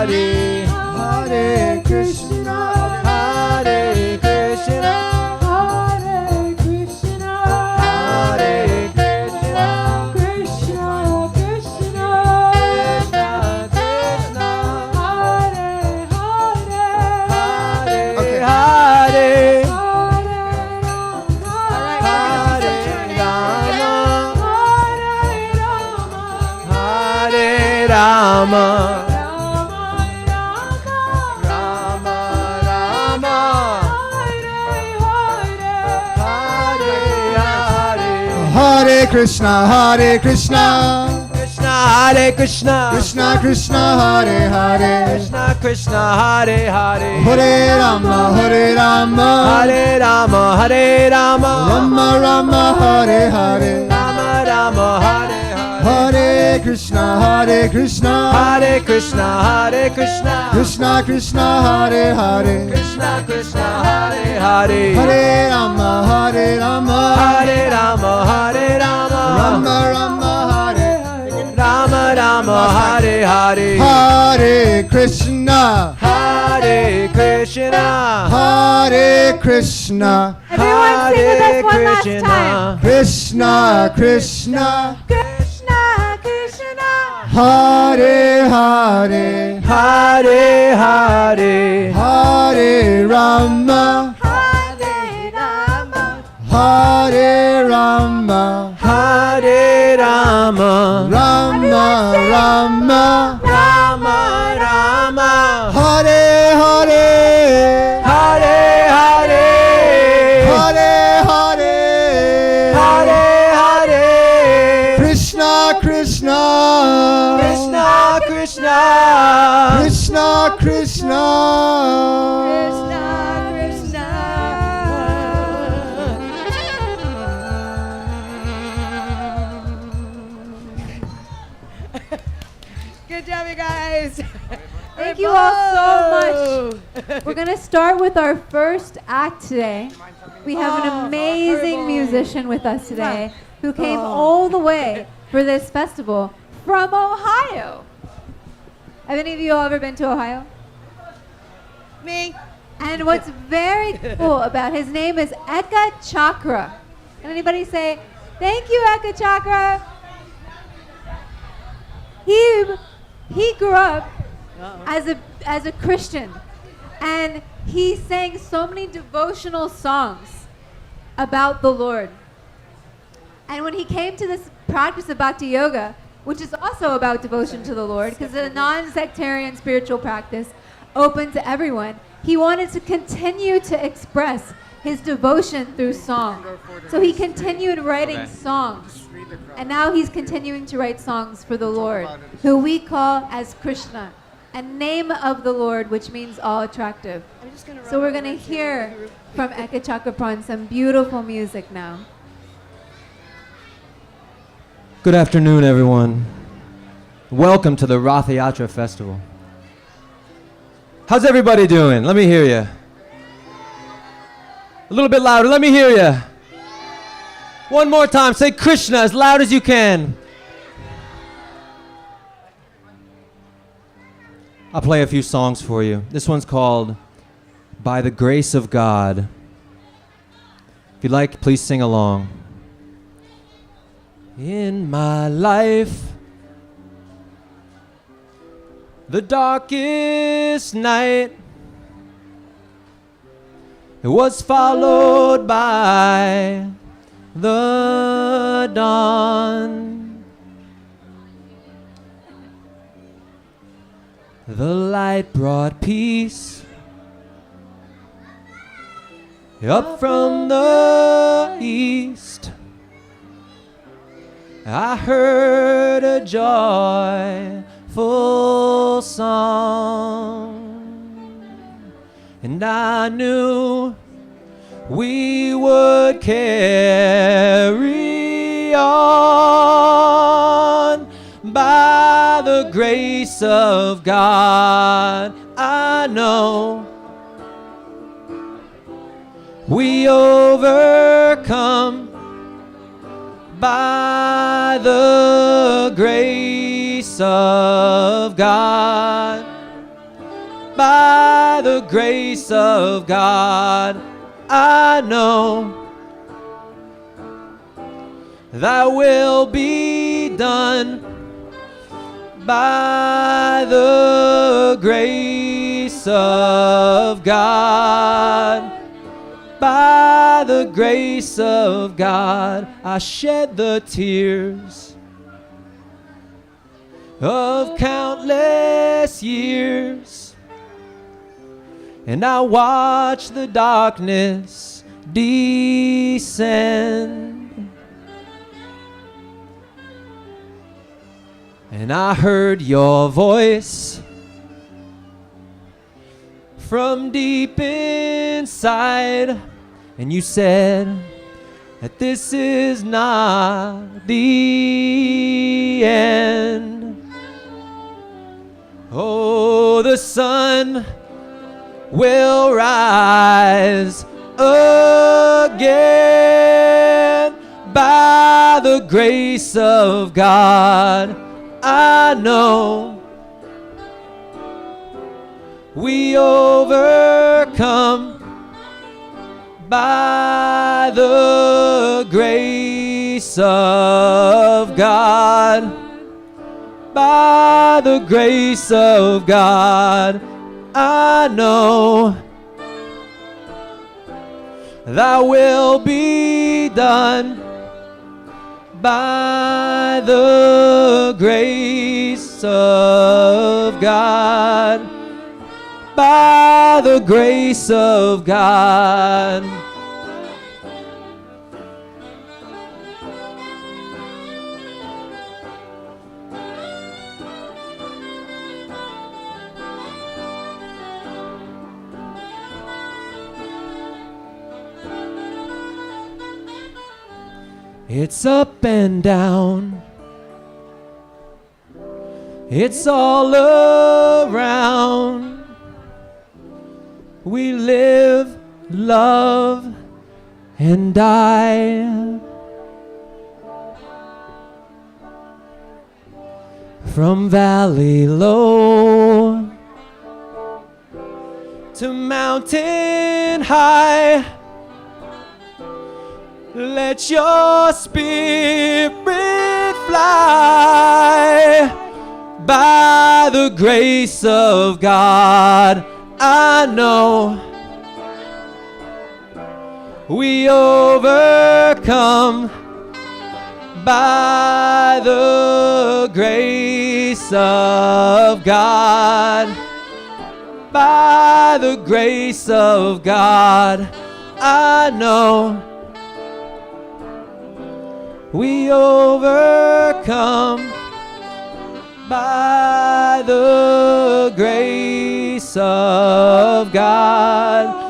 Hare Krishna, Hare Krishna, Hare Krishna, Hare Krishna, Krishna Krishna, Krishna, Hare Hare, Hare Hare, Hare Hare Rama, Rama Rama, Hare Hare, Hare Krishna, Hare Krishna, Krishna Hare Krishna, Krishna Krishna, Hare Hare, Krishna Krishna Hare Hare, Hare Rama, Hare Rama, Hare Rama, Hare Rama, Rama Rama, Hare Hare, Rama Rama, Hare Hare, Hare Krishna, Hare Krishna, Hare Krishna, Hare Krishna, Krishna Krishna, Hare Hare, Krishna Krishna, Hare Hare, Hare Rama, Hare Rama, Hare Rama, Hare Rama, Rama Rama, Hare Hare, Rama Rama, Hare Hare, Hare Krishna, Hare Krishna, Hare Krishna, Everyone sing with us one last time. Krishna Krishna, Krishna, Krishna, Hare Hare, Hare Hare, Hare Rama, Hare Rama, Hare Rama, Hare Rama, Rama Rama, Rama Rama, Hare Hare, Hare Hare, Hare Hare, Hare Hare, Krishna Krishna, Krishna Krishna, Krishna Krishna, Krishna, Krishna. Good job, you guys. Thank you all so much. We're going to start with our first act today. We have an amazing musician with us today who came all the way for this festival from Ohio. Have any of you ever been to Ohio? Me. And what's very cool about his name is Eka Chakra. Can anybody say, thank you, Eka Chakra? He grew up as a Christian, and he sang so many devotional songs about the Lord. And when he came to this practice of bhakti yoga, which is also about devotion to the Lord, because it's a non-sectarian spiritual practice open to everyone, he wanted to continue to express his devotion through song. So he continued writing songs. And now he's continuing to write songs for the Lord, who we call as Krishna, a name of the Lord, which means all attractive. So we're going to hear from Eka Chakrapan some beautiful music now. Good afternoon, everyone. Welcome to the Rath Yatra Festival. How's everybody doing? Let me hear you. A little bit louder. Let me hear you. One more time. Say Krishna as loud as you can. I'll play a few songs for you. This one's called By the Grace of God. If you'd like, please sing along. In my life, the darkest night, it was followed by the dawn. The light brought peace up from the east. I heard a joyful song, and I knew we would carry on by the grace of God. I know we overcome by the grace of God. by the grace of God, I know thy will be done by the grace of God. By the grace of God, I shed the tears of countless years, and I watch the darkness descend. And I heard your voice from deep inside, and you said that this is not the end. Oh, the sun will rise again by the grace of God. I know we overcome by the grace of God. By the grace of God, I know thy will be done by the grace of God. By the grace of God. It's up and down. It's all around. We live, love, and die. From valley low to mountain high, let your spirit fly. By the grace of God, I know we overcome by the grace of God. By the grace of God, I know we overcome by the grace of God.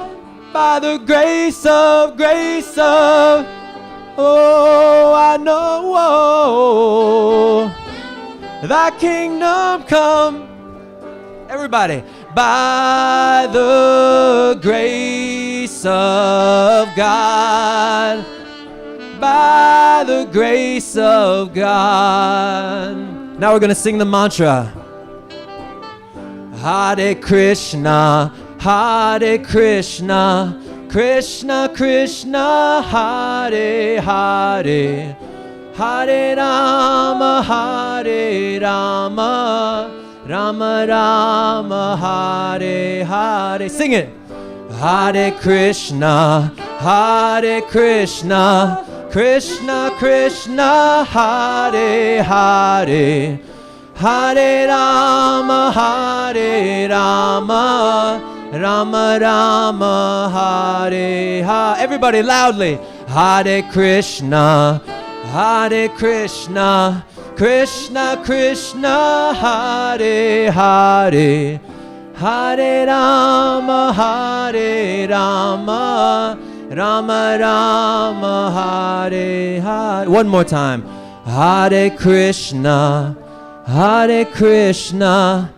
By the grace of, oh, I know thy kingdom come. Everybody. By the grace of God. By the grace of God. Now we're going to sing the mantra. Hare Krishna, Hare Krishna, Krishna Krishna, Hare Hare, Hare Rama, Hare Rama, Rama Rama, Hare Hare. Sing it. Hare Krishna, Hare Krishna, Krishna Krishna, Hare Hare, Hare Rama, Hare Rama, Rama Rama, Hare Hare. Everybody loudly. Hare Krishna, Hare Krishna, Krishna Krishna, Hare Hare, Hare Rama, Hare Rama, Rama Rama, Hare Hare. One more time. Hare Krishna, Hare Krishna,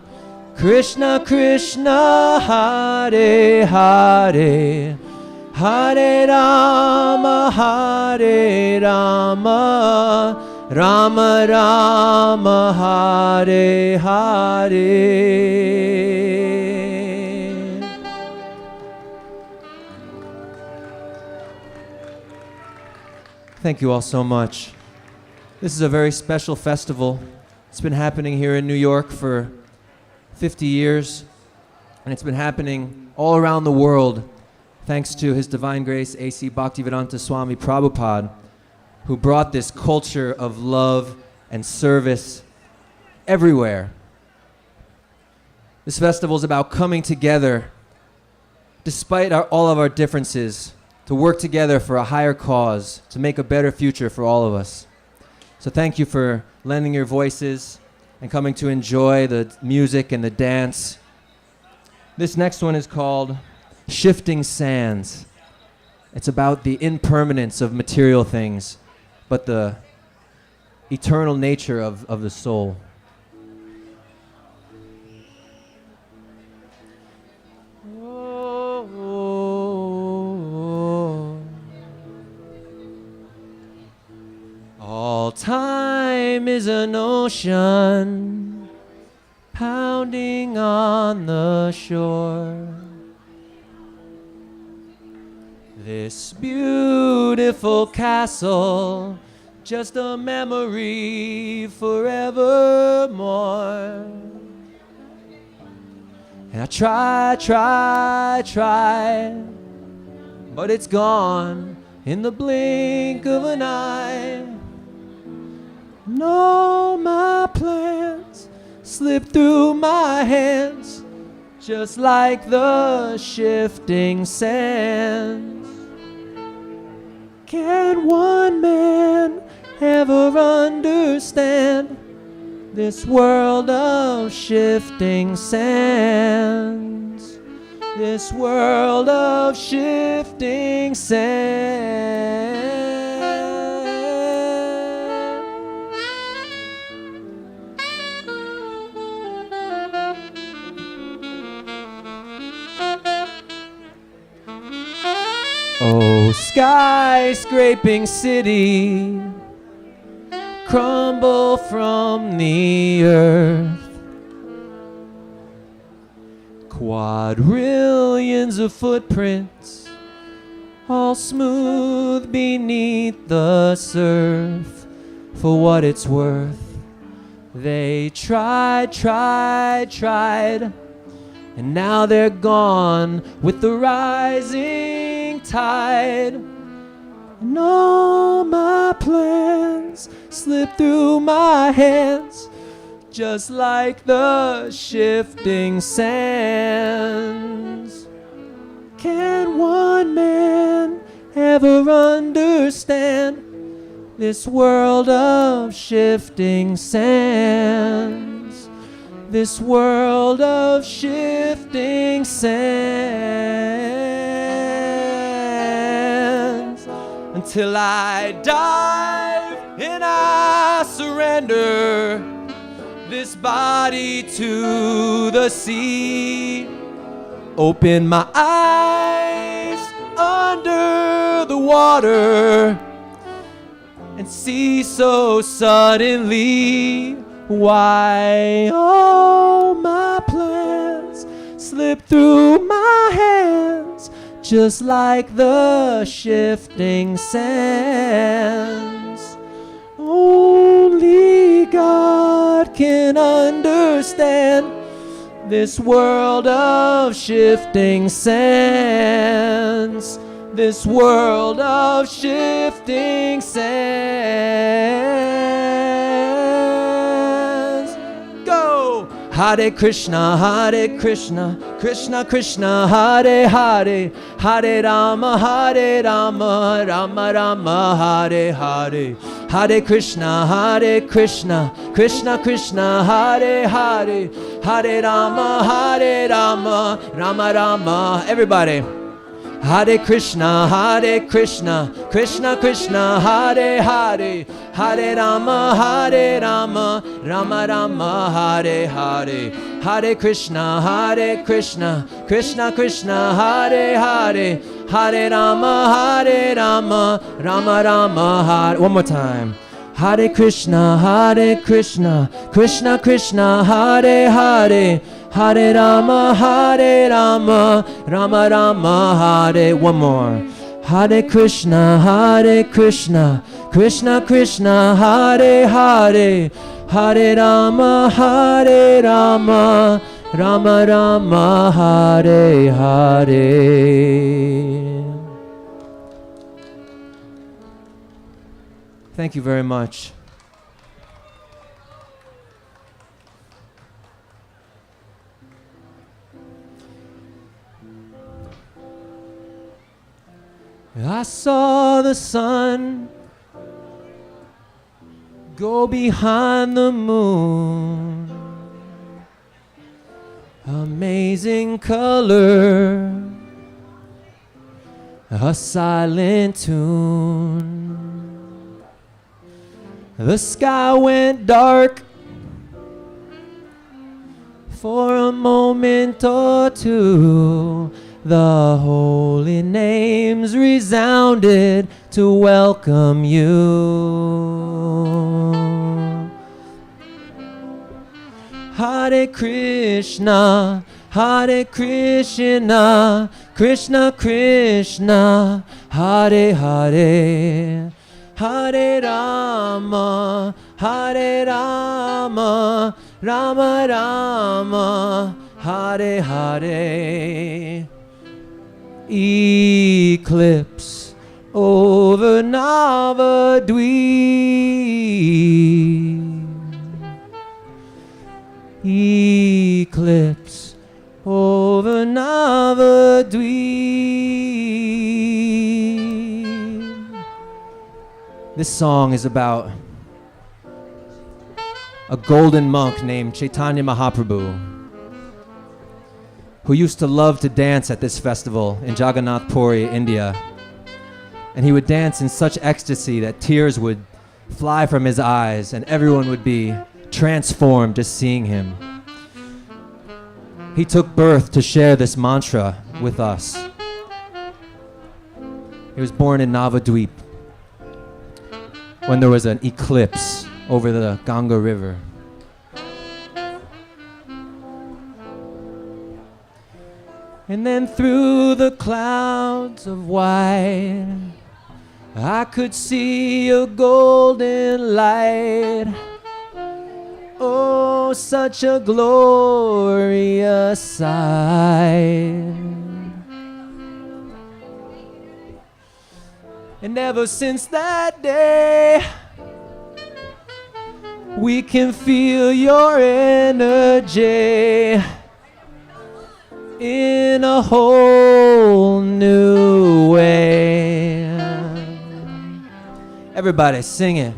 Krishna Krishna, Hare Hare, Hare Rama, Hare Rama, Rama Rama, Hare Hare. Thank you all so much. This is a very special festival. It's been happening here in New York for 50 years, and it's been happening all around the world thanks to His Divine Grace A.C. Bhaktivedanta Swami Prabhupada, who brought this culture of love and service everywhere. This festival is about coming together, despite all of our differences, to work together for a higher cause, to make a better future for all of us. So thank you for lending your voices and coming to enjoy the music and the dance. This next one is called Shifting Sands. It's about the impermanence of material things, but the eternal nature of the soul. All time is an ocean pounding on the shore. This beautiful castle, just a memory forevermore. And I try, but it's gone in the blink of an eye. And all my plans slip through my hands, just like the shifting sands. Can one man ever understand this world of shifting sands? This world of shifting sands. Oh, skyscraping city, crumble from the earth. Quadrillions of footprints, all smooth beneath the surf. For what it's worth, they tried, and now they're gone with the rising tide. And all my plans slip through my hands, just like the shifting sands. Can one man ever understand this world of shifting sands? This world of shifting sands. Until I dive and I surrender this body to the sea. Open my eyes under the water and see so suddenly why all my plans slip through my hands, just like the shifting sands. Only God can understand this world of shifting sands. This world of shifting sands. Go! Hare Krishna, Krishna Krishna, Hare Hare, Hare Rama, Rama Rama, Hare Hare. Hare Krishna, Krishna Krishna, Hare Hare, Hare Rama, Rama Rama. Everybody. Hare Krishna, Krishna Krishna, Hare Hare, Hare Rama, Rama Rama, Hare Hare. Hare Krishna, Krishna Krishna, Hare Hare, Hare Rama, Rama Rama, Hare. One more time. Hare Krishna, Krishna Krishna, Hare Hare, Hare Rama, Rama Rama, Hare. One more. Hare Krishna, Krishna Krishna Hare Hare, Hare Rama Hare Rama, Rama Rama Hare Hare. Thank you very much. I saw the sun go behind the moon, amazing color, a silent tune. The sky went dark for a moment or two. The holy names resounded to welcome you. Hare Krishna, Hare Krishna, Krishna Krishna, Hare Hare, Hare Rama, Hare Rama, Rama Rama, Hare Hare. Eclipse over Navadweep. Eclipse over Navadweep. This song is about a golden monk named Chaitanya Mahaprabhu, who used to love to dance at this festival in Jagannath Puri, India. And he would dance in such ecstasy that tears would fly from his eyes and everyone would be transformed just seeing him. He took birth to share this mantra with us. He was born in Navadweep when there was an eclipse over the Ganga River. And then through the clouds of white, I could see a golden light. Oh, such a glorious sight. And ever since that day, we can feel your energy in a whole new way. Everybody sing it.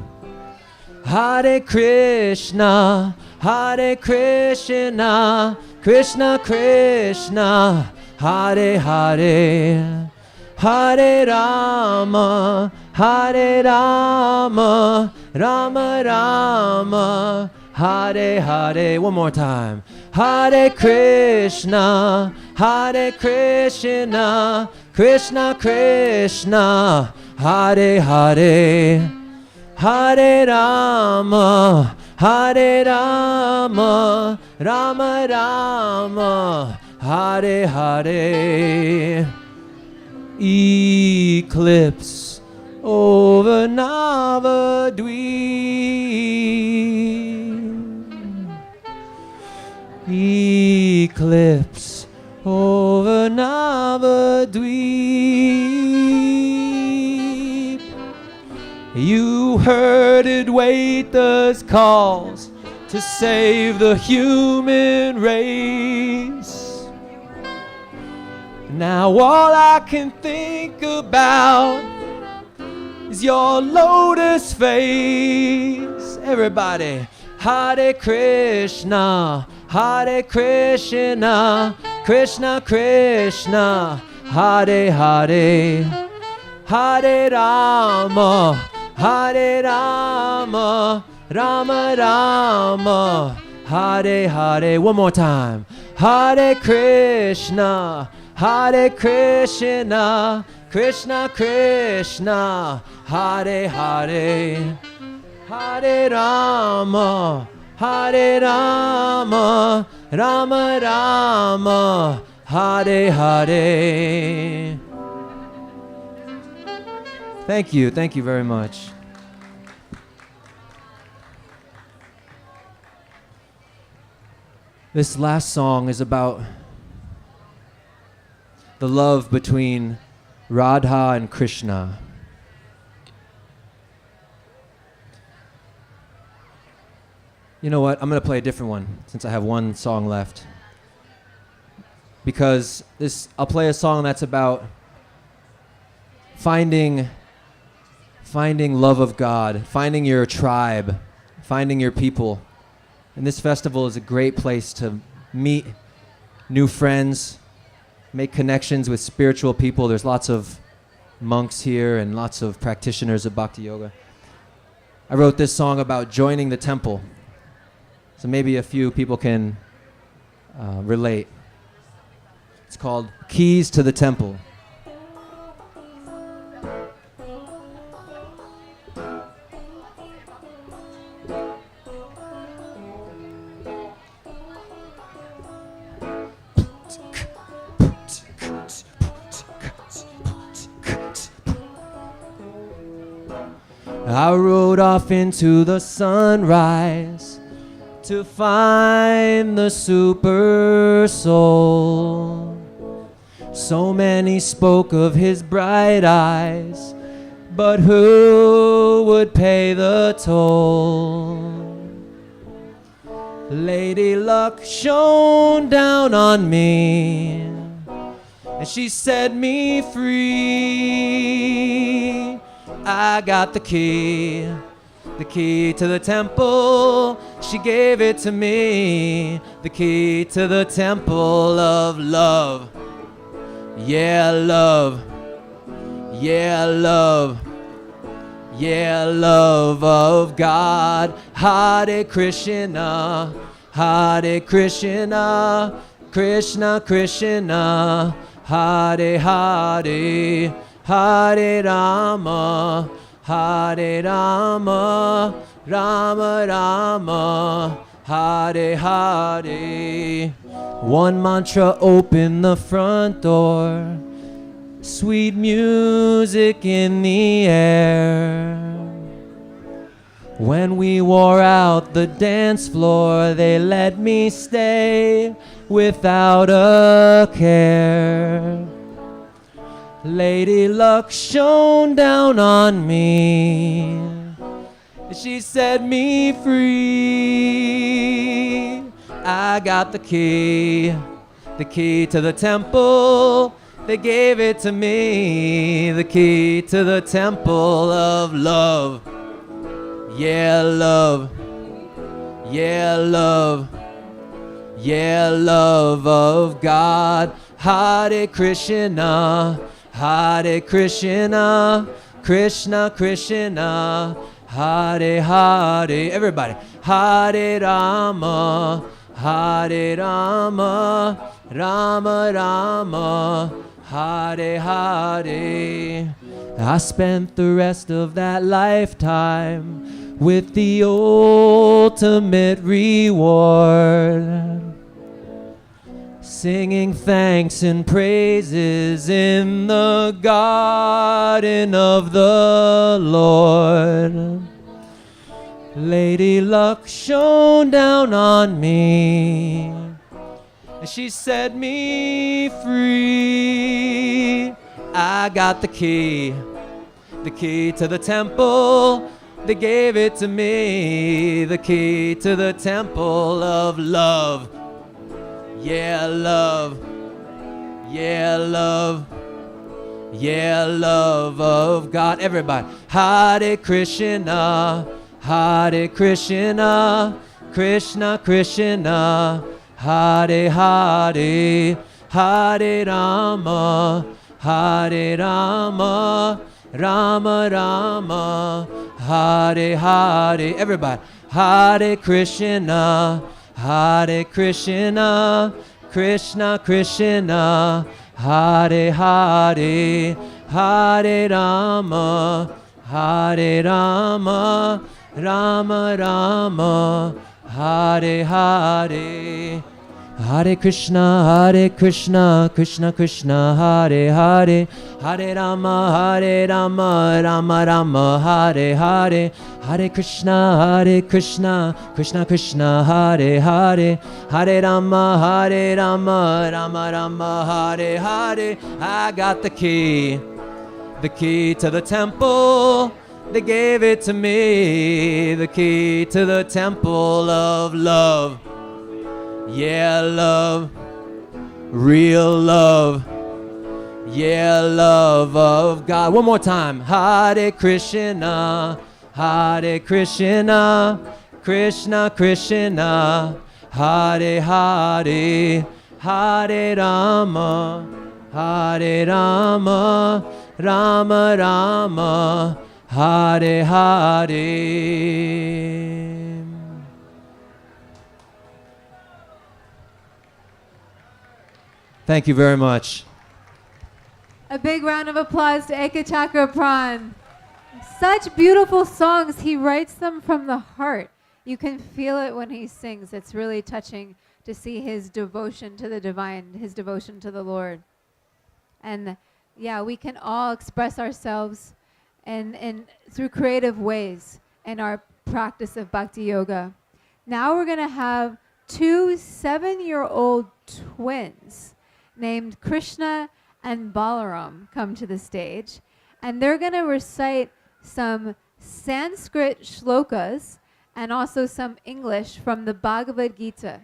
Hare Krishna, Hare Krishna, Krishna Krishna, Hare Hare, Hare Rama, Hare Rama, Rama Rama, Hare Hare. One more time. Hare Krishna, Hare Krishna, Krishna Krishna, Hare Hare, Hare Rama, Hare Rama, Rama Rama, Hare Hare. Eclipse over Navadweep. Eclipse over Navadweep. You heard Advaita's calls to save the human race. Now all I can think about is your lotus face. Everybody. Hare Krishna, Hare Krishna, Krishna Krishna, Hare Hare, Hare Rama, Hare Rama, Rama Rama, Hare Hare. One more time. Hare Krishna, Hare Krishna, Krishna Krishna, Hare Hare, Hare Rama, Hare Rama, Rama Rama, Hare Hare. Thank you very much. This last song is about the love between Radha and Krishna. You know what? I'm going to play a different one since I have one song left. Because I'll play a song that's about finding love of God, finding your tribe, finding your people. And this festival is a great place to meet new friends, make connections with spiritual people. There's lots of monks here and lots of practitioners of bhakti yoga. I wrote this song about joining the temple. So maybe a few people can relate. It's called Keys to the Temple. I rode off into the sunrise to find the super soul. So many spoke of his bright eyes, but who would pay the toll? Lady Luck shone down on me, and she set me free. I got the key to the temple. She gave it to me, the key to the temple of love. Yeah, love. Yeah, love. Yeah, love of God. Hare Krishna, Hare Krishna, Krishna Krishna, Hare Hare, Hare Rama, Hare Rama, Rama Rama, Hare Hare. One mantra opened the front door, sweet music in the air. When we wore out the dance floor, they let me stay without a care. Lady Luck shone down on me, she set me free. I got the key to the temple. They gave it to me, the key to the temple of love. Yeah, love. Yeah, love. Yeah, love of God. Hare Krishna, Hare Krishna, Krishna Krishna, Hare Hare. Everybody. Hare Rama, Hare Rama, Rama Rama, Hare Hare. I spent the rest of that lifetime with the ultimate reward, singing thanks and praises in the garden of the Lord. Lady Luck shone down on me, and she set me free. I got the key to the temple. They gave it to me, the key to the temple of love. Yeah, love. Yeah, love. Yeah, love of God. Everybody. Hare Krishna, Hare Krishna, Krishna Krishna, Hare Hare, Hare Rama, Hare Rama, Rama Rama, Hare Hare. Everybody. Hare Krishna, Hare Krishna, Krishna Krishna, Hare Hare, Hare Rama, Hare Rama, Rama Rama, Hare Hare. Hare Krishna, Krishna Krishna, Hare Hare, Hare Rama, Rama Rama, Hare Hare, Hare Krishna, Krishna Krishna, Hare Hare, Hare Rama, Rama Rama, Hare Hare. I got the key to the temple. They gave it to me, the key to the temple of love. Yeah, love, real love. Yeah, love of God. One more time. Hare Krishna, Krishna Krishna, Hare Hare, Hare Rama, Rama Rama, Hare Hare. Thank you very much. A big round of applause to Ekachakra Pran. Such beautiful songs. He writes them from the heart. You can feel it when he sings. It's really touching to see his devotion to the divine, his devotion to the Lord. And yeah, we can all express ourselves and through creative ways in our practice of bhakti yoga. Now we're going to have 2 7-year-old twins named Krishna and Balaram come to the stage, and they're going to recite some Sanskrit shlokas and also some English from the Bhagavad Gita,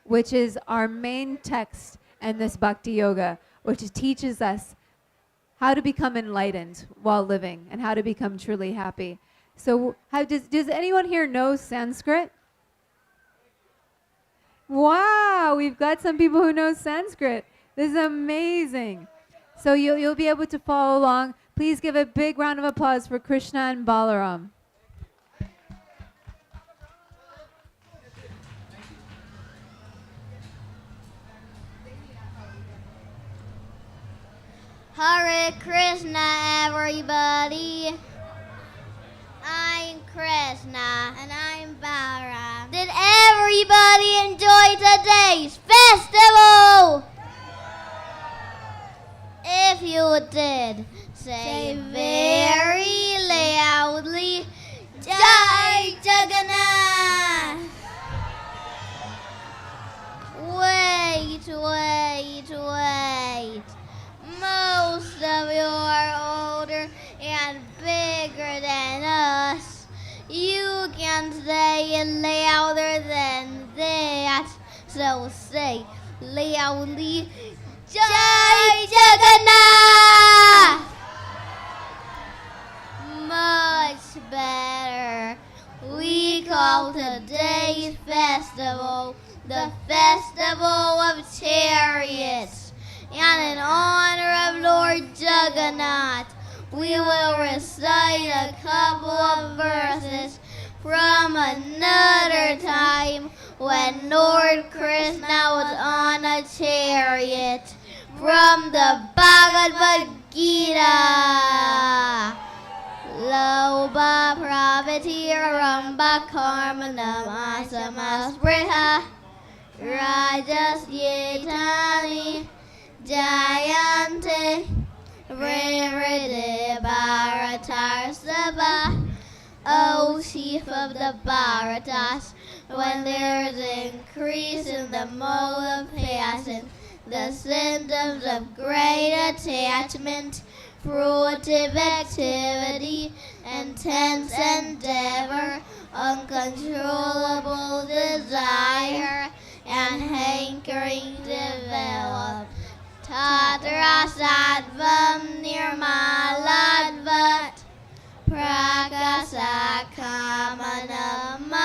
which is our main text in this bhakti yoga, which teaches us how to become enlightened while living and how to become truly happy. So does anyone here know Sanskrit? Wow, we've got some people who know Sanskrit. This is amazing. So you'll be able to follow along. Please give a big round of applause for Krishna and Balaram. Hare Krishna, everybody. I'm Krishna. And I'm Balaram. Did everybody enjoy today's festival? If you did, say very loudly, Jai Jagannath. Wait. Most of you are older and bigger than us. You can say it louder than that. So say loudly, Jai Jagannath! Much better. We call today's festival the Festival of Chariots. And in honor of Lord Jagannath, we will recite a couple of verses from another time when Lord Krishna was on a chariot from the Bhagavad Gita. Loba pravati ramba karmanam asamaspritha rajas yetani jayante Vride Bharatar Sabha. O chief of the Bharatas, when there is increase in the mode of passion, the symptoms of great attachment, fruitive activity, intense endeavor, uncontrollable desire, and hankering develop. Tatra Sattvam Nirmaladvat Prakasa Kamanamayam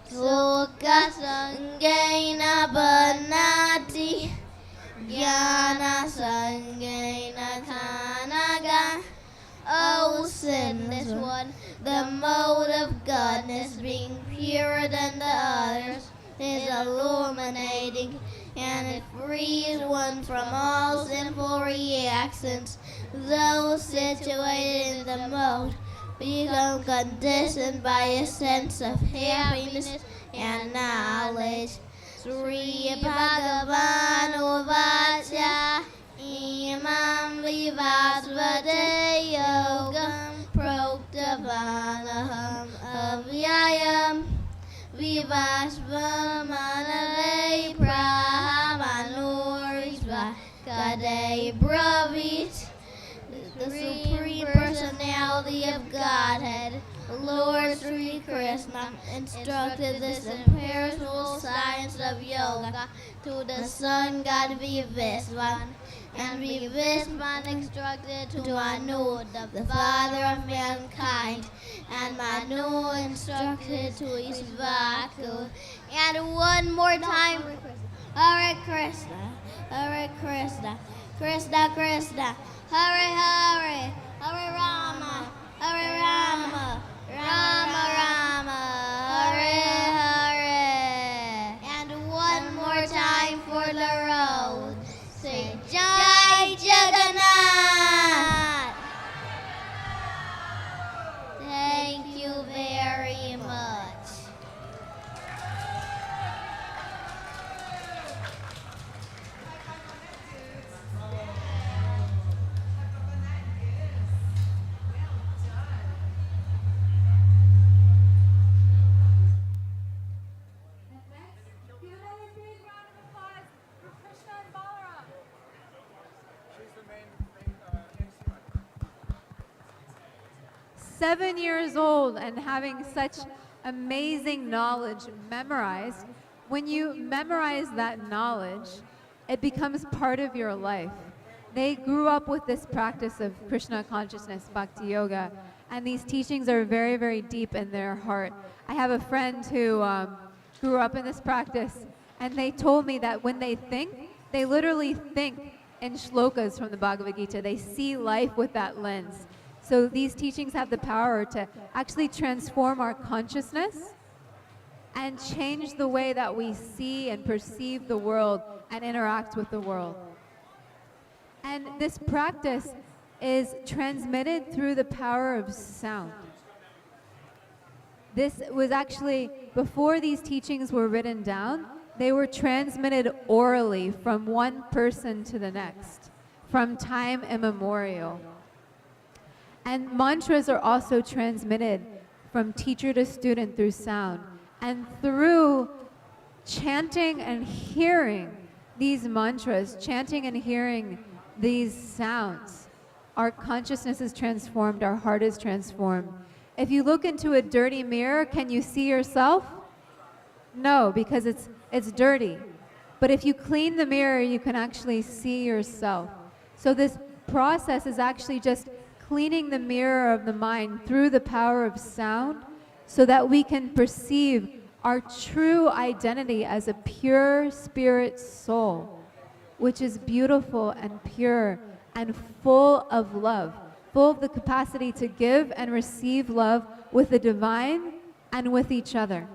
Sukha Sangena Banati Jnana Sangena Kanaga. O sinless one, the mode of godness being purer than the others is illuminating, and it frees one from all sinful reactions. Those situated in the mode become conditioned by a sense of happiness and knowledge. Sri Bhagavan Uvacha Imam Vivasvade Yogam Proktavanaham Avyayam Vivasvamanave Brahmanurisva Kade Bravit. The Supreme Personality of Godhead, Lord Sri Krishna, instructed this imperishable science of yoga to the Sun God Vivasvan, and Vivasvan instructed to Manu, the father of mankind, and Manu instructed to Isvaku. And one more time, Hare Krishna, Hare Krishna, Krishna Krishna, Hare Hare, Hare Rama, Hare Rama, Rama Rama, Hare Hare. And one more time for the road. Say Jai Jagannath. Thank you very much. Give another big round of applause for Krishna and Balaram. 7 years old and having such amazing knowledge memorized. When you memorize that knowledge, it becomes part of your life. They grew up with this practice of Krishna consciousness, bhakti yoga, and these teachings are very, very deep in their heart. I have a friend who grew up in this practice, and they told me that when they think, they literally think in shlokas from the Bhagavad Gita. They see life with that lens. So these teachings have the power to actually transform our consciousness and change the way that we see and perceive the world and interact with the world. And this practice is transmitted through the power of sound. This was actually, before these teachings were written down, they were transmitted orally from one person to the next, from time immemorial. And mantras are also transmitted from teacher to student through sound. And through chanting and hearing these mantras, chanting and hearing these sounds, our consciousness is transformed, our heart is transformed. If you look into a dirty mirror, can you see yourself? No, because it's dirty. But if you clean the mirror, you can actually see yourself. So this process is actually just cleaning the mirror of the mind through the power of sound so that we can perceive our true identity as a pure spirit soul, which is beautiful and pure and full of love, full of the capacity to give and receive love with the divine and with each other.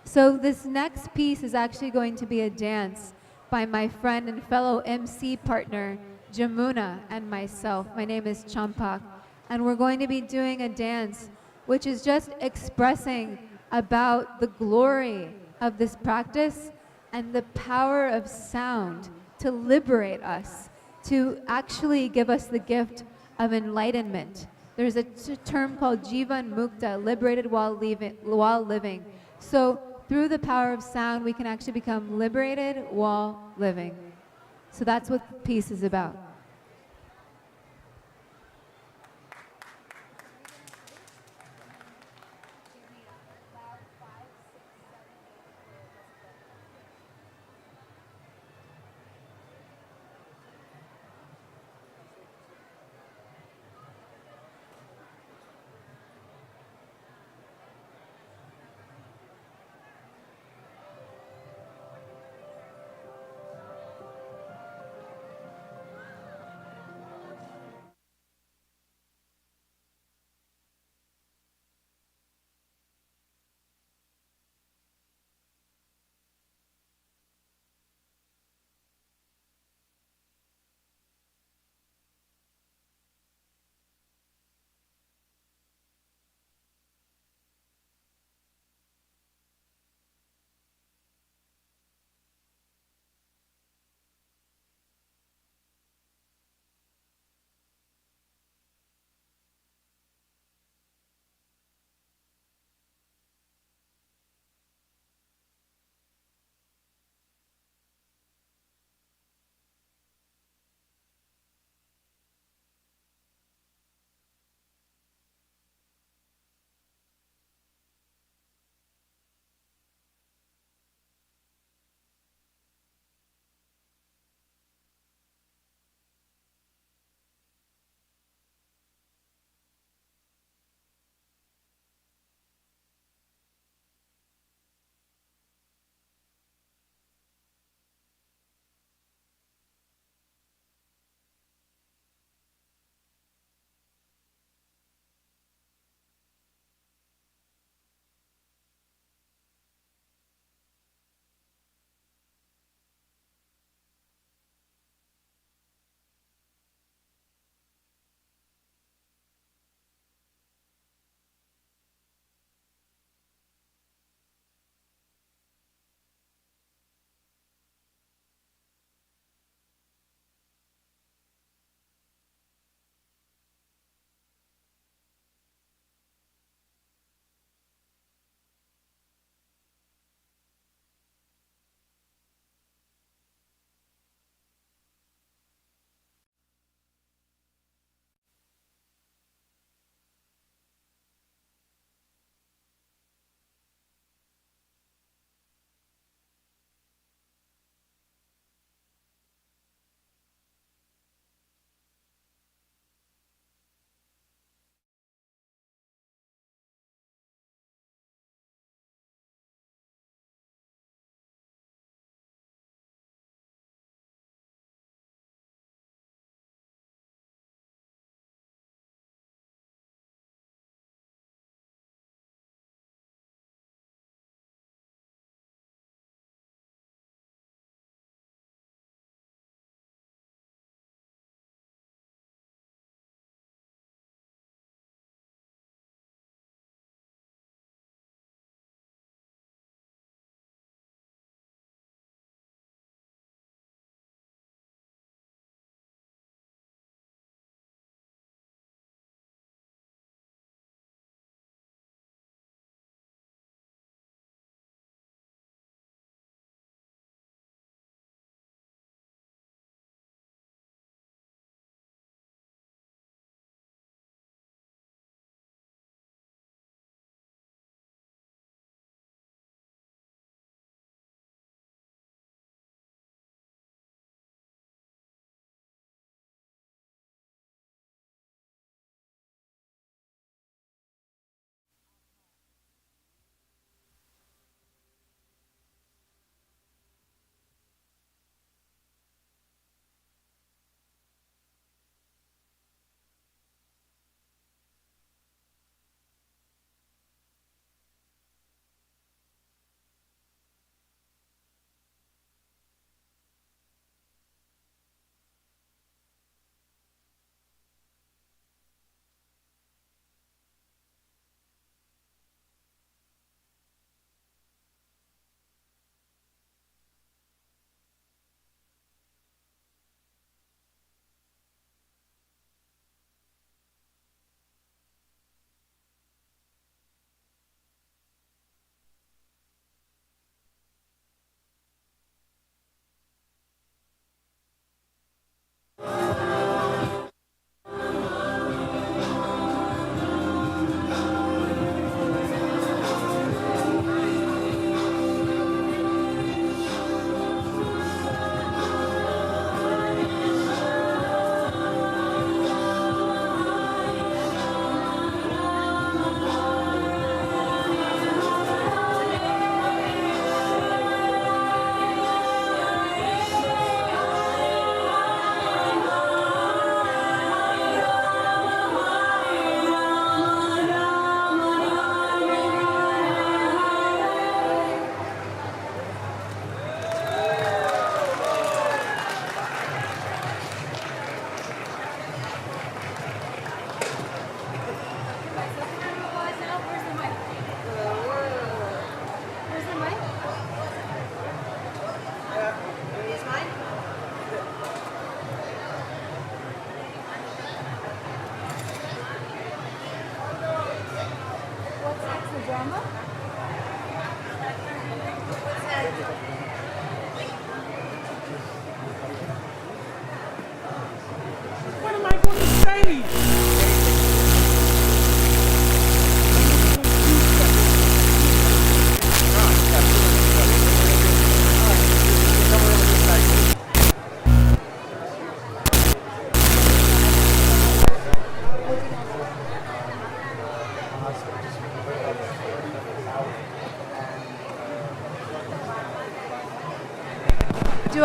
So this next piece is actually going to be a dance by my friend and fellow MC partner, Jamuna, and myself. My name is Champak, and we're going to be doing a dance which is just expressing about the glory of this practice and the power of sound to liberate us, to actually give us the gift of enlightenment. There's a term called Jivan Mukta, liberated while living. So through the power of sound, we can actually become liberated while living. So that's what the piece is about.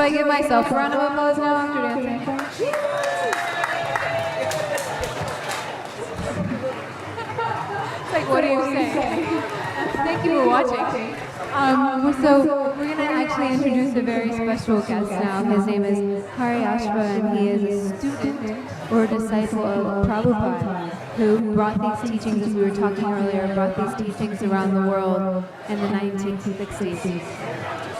I give myself a round of applause now after dancing? It's like, what do you say? Thank you for watching. So we're going to actually introduce a very special guest now. His name is Hare Krishna, and he is a student or a disciple of Prabhupada, who brought these teachings, as we were talking earlier, brought these teachings around the world in the 1960s.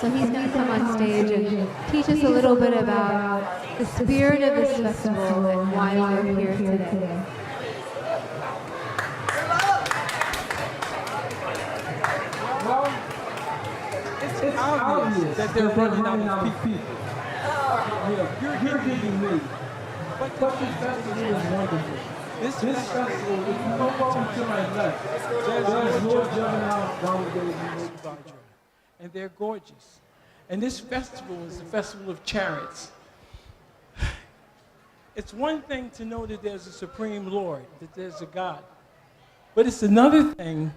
So he's going to come on stage and teach us a little bit about the spirit of this festival and why we're here today. It's obvious that they're running out of people. You're getting me. But this festival is wonderful. This festival, if you go over to my left, there's Lord Jagannath, Baladev, and Subhadra. And they're gorgeous. And this festival is the festival of chariots. It's one thing to know that there's a Supreme Lord, that there's a God. But it's another thing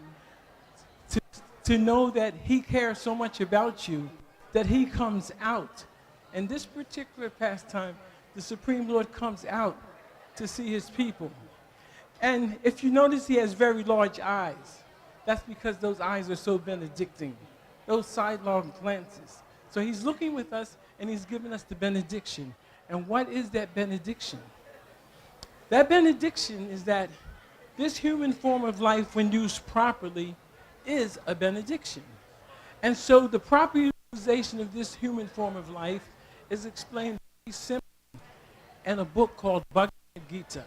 to know that He cares so much about you that He comes out. And this particular pastime, the Supreme Lord comes out to see His people. And if you notice, He has very large eyes. That's because those eyes are so benedicting, those sidelong glances. So He's looking with us, and He's giving us the benediction. And what is that benediction? That benediction is that this human form of life, when used properly, is a benediction. And so the proper utilization of this human form of life is explained very simply in a book called Bhagavad Gita.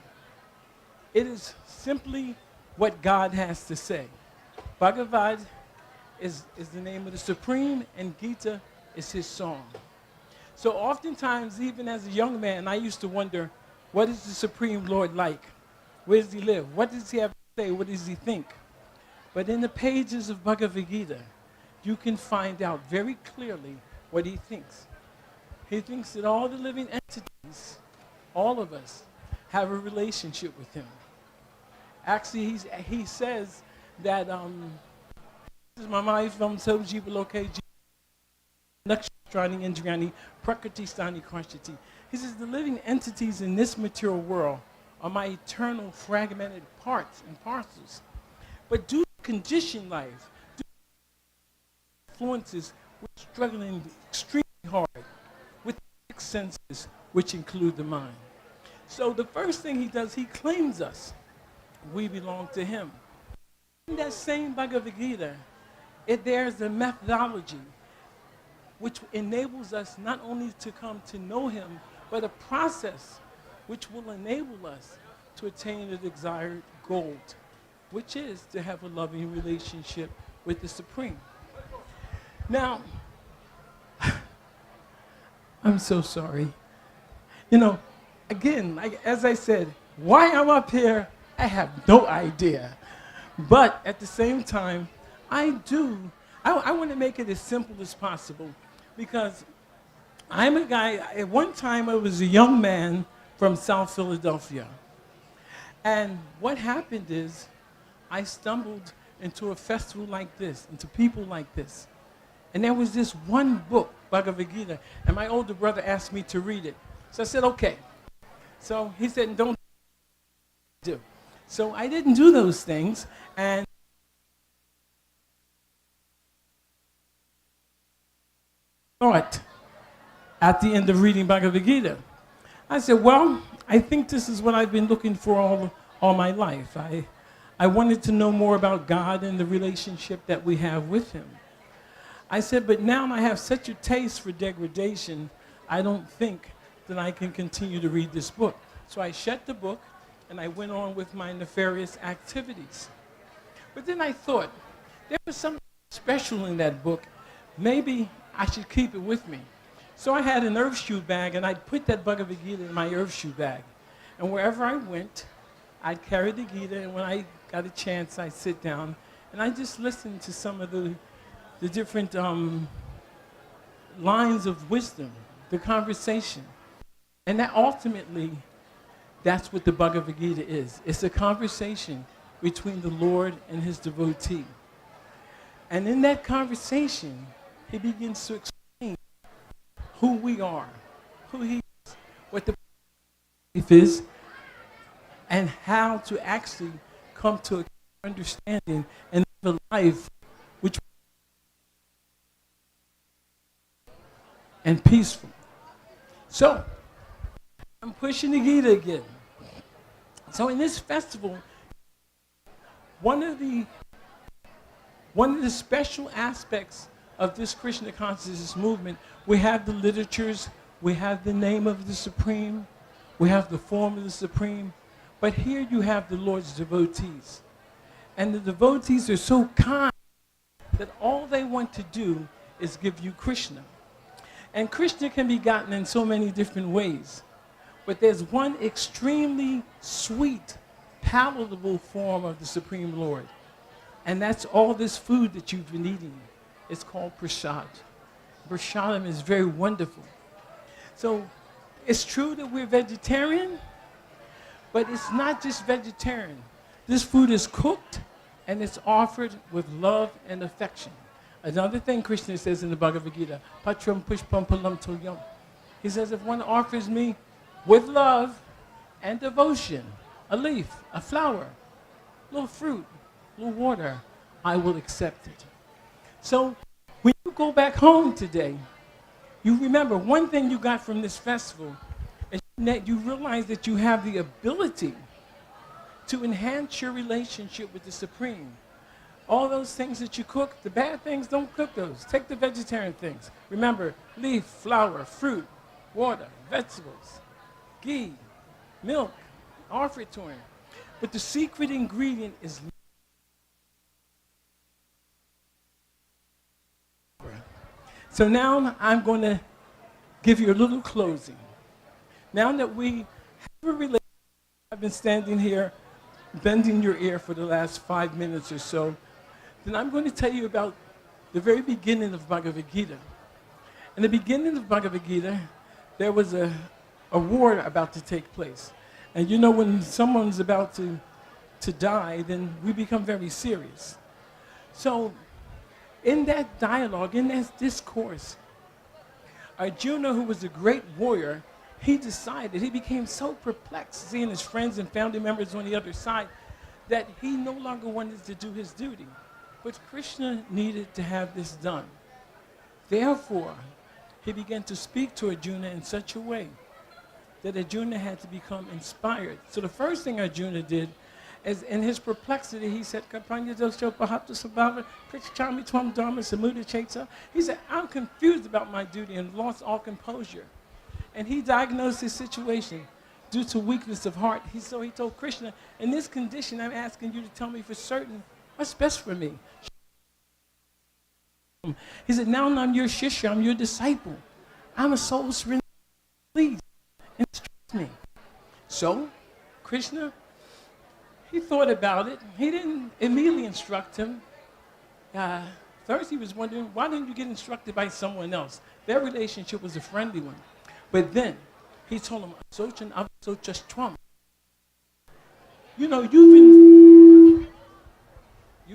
It is simply what God has to say. Bhagavad is the name of the Supreme, and Gita is His song. So oftentimes, even as a young man, I used to wonder, what is the Supreme Lord like? Where does He live? What does He have to say? What does He think? But in the pages of Bhagavad Gita, you can find out very clearly what He thinks. He thinks that all the living entities, all of us, have a relationship with Him. Actually, he says that this is Mamayivam Sojiva Loke Nakshastrani Indriani Prakriti Stani Krashati. He says the living entities in this material world are my eternal fragmented parts and parcels. But due to conditioned life, due to influences, we're struggling extremely hard with the six senses, which include the mind. So the first thing He does, He claims us. We belong to Him. In that same Bhagavad Gita, there's a methodology which enables us not only to come to know Him, but a process which will enable us to attain the desired goal, which is to have a loving relationship with the Supreme. Now, I'm so sorry. You know, again, as I said, why I'm up here, I have no idea. But at the same time, I want to make it as simple as possible, because I'm a guy, at one time I was a young man from South Philadelphia. And what happened is, I stumbled into a festival like this, into people like this. And there was this one book, Bhagavad Gita, and my older brother asked me to read it. So I said, okay. So he said, don't do. So I didn't do those things, and thought at the end of reading Bhagavad Gita. I said, well, I think this is what I've been looking for all my life. I wanted to know more about God and the relationship that we have with Him. I said, but now I have such a taste for degradation, I don't think that I can continue to read this book. So I shut the book, and I went on with my nefarious activities. But then I thought, there was something special in that book. Maybe I should keep it with me. So I had an earth shoe bag, and I'd put that Bhagavad Gita in my earth shoe bag. And wherever I went, I'd carry the Gita, and when I got a chance, I'd sit down, and I just listened to some of the different lines of wisdom, the conversation. And that ultimately, that's what the Bhagavad Gita is. It's a conversation between the Lord and His devotee. And in that conversation, He begins to explain who we are, who he is, what the life is, and how to actually come to a understanding and live a life which and peaceful. So, I'm pushing the Gita again. So in this festival, one of the special aspects of this Krishna consciousness movement, we have the literatures, we have the name of the Supreme, we have the form of the Supreme, but here you have the Lord's devotees. And the devotees are so kind that all they want to do is give you Krishna. And Krishna can be gotten in so many different ways. But there's one extremely sweet, palatable form of the Supreme Lord. And that's all this food that you've been eating. It's called prasad. Prasadam is very wonderful. So it's true that we're vegetarian, but it's not just vegetarian. This food is cooked and it's offered with love and affection. Another thing Krishna says in the Bhagavad Gita, Patram Pushpam Palam Toyam. He says, if one offers me with love and devotion, a leaf, a flower, a little fruit, a little water, I will accept it. So when you go back home today, you remember one thing you got from this festival is that you realize that you have the ability to enhance your relationship with the Supreme. All those things that you cook, the bad things, don't cook those. Take the vegetarian things. Remember, leaf, flower, fruit, water, vegetables, ghee, milk, offer it to him. But the secret ingredient is love. So now I'm going to give you a little closing. Now that we have a relationship, I've been standing here bending your ear for the last 5 minutes or so, then I'm going to tell you about the very beginning of Bhagavad Gita. In the beginning of Bhagavad Gita, there was a war about to take place. And you know, when someone's about to die, then we become very serious. So in that dialogue, in that discourse, Arjuna, who was a great warrior, he became so perplexed seeing his friends and family members on the other side that he no longer wanted to do his duty. But Krishna needed to have this done. Therefore, he began to speak to Arjuna in such a way that Arjuna had to become inspired. So the first thing Arjuna did is, in his perplexity, he said, he said, I'm confused about my duty and lost all composure. And he diagnosed his situation due to weakness of heart. So he told Krishna, in this condition, I'm asking you to tell me for certain what's best for me. He said, now I'm your shishya, I'm your disciple. I'm a soul surrender. Please, instruct me. So, Krishna, he thought about it. He didn't immediately instruct him. First he was wondering, why didn't you get instructed by someone else? Their relationship was a friendly one. But then he told him, Asochan Avasochastram. You know, you've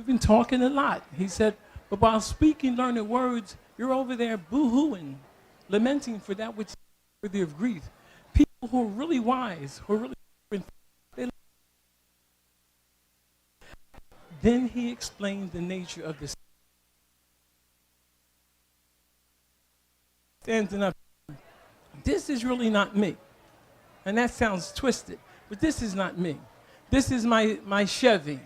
been talking a lot. He said, but while speaking learned words, you're over there boo-hooing, lamenting for that which is worthy of grief. People who are really wise, who are really then he explained the nature of this. Standing up. This is really not me. And that sounds twisted, but this is not me. This is my Chevy.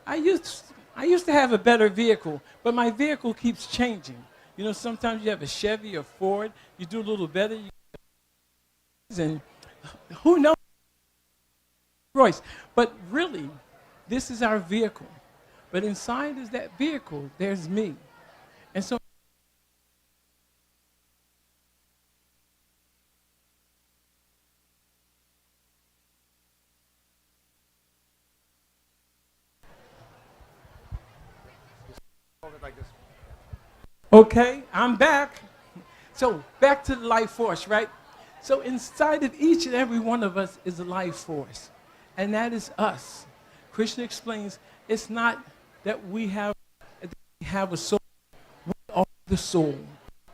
I used to have a better vehicle, but my vehicle keeps changing. You know, sometimes you have a Chevy or Ford, you do a little better, and who knows? Royce. But really, this is our vehicle. But inside is that vehicle, there's me. And so okay, I'm back. So back to the life force, right? So inside of each and every one of us is a life force, and that is us. Krishna explains it's not that we have a soul. We are the soul.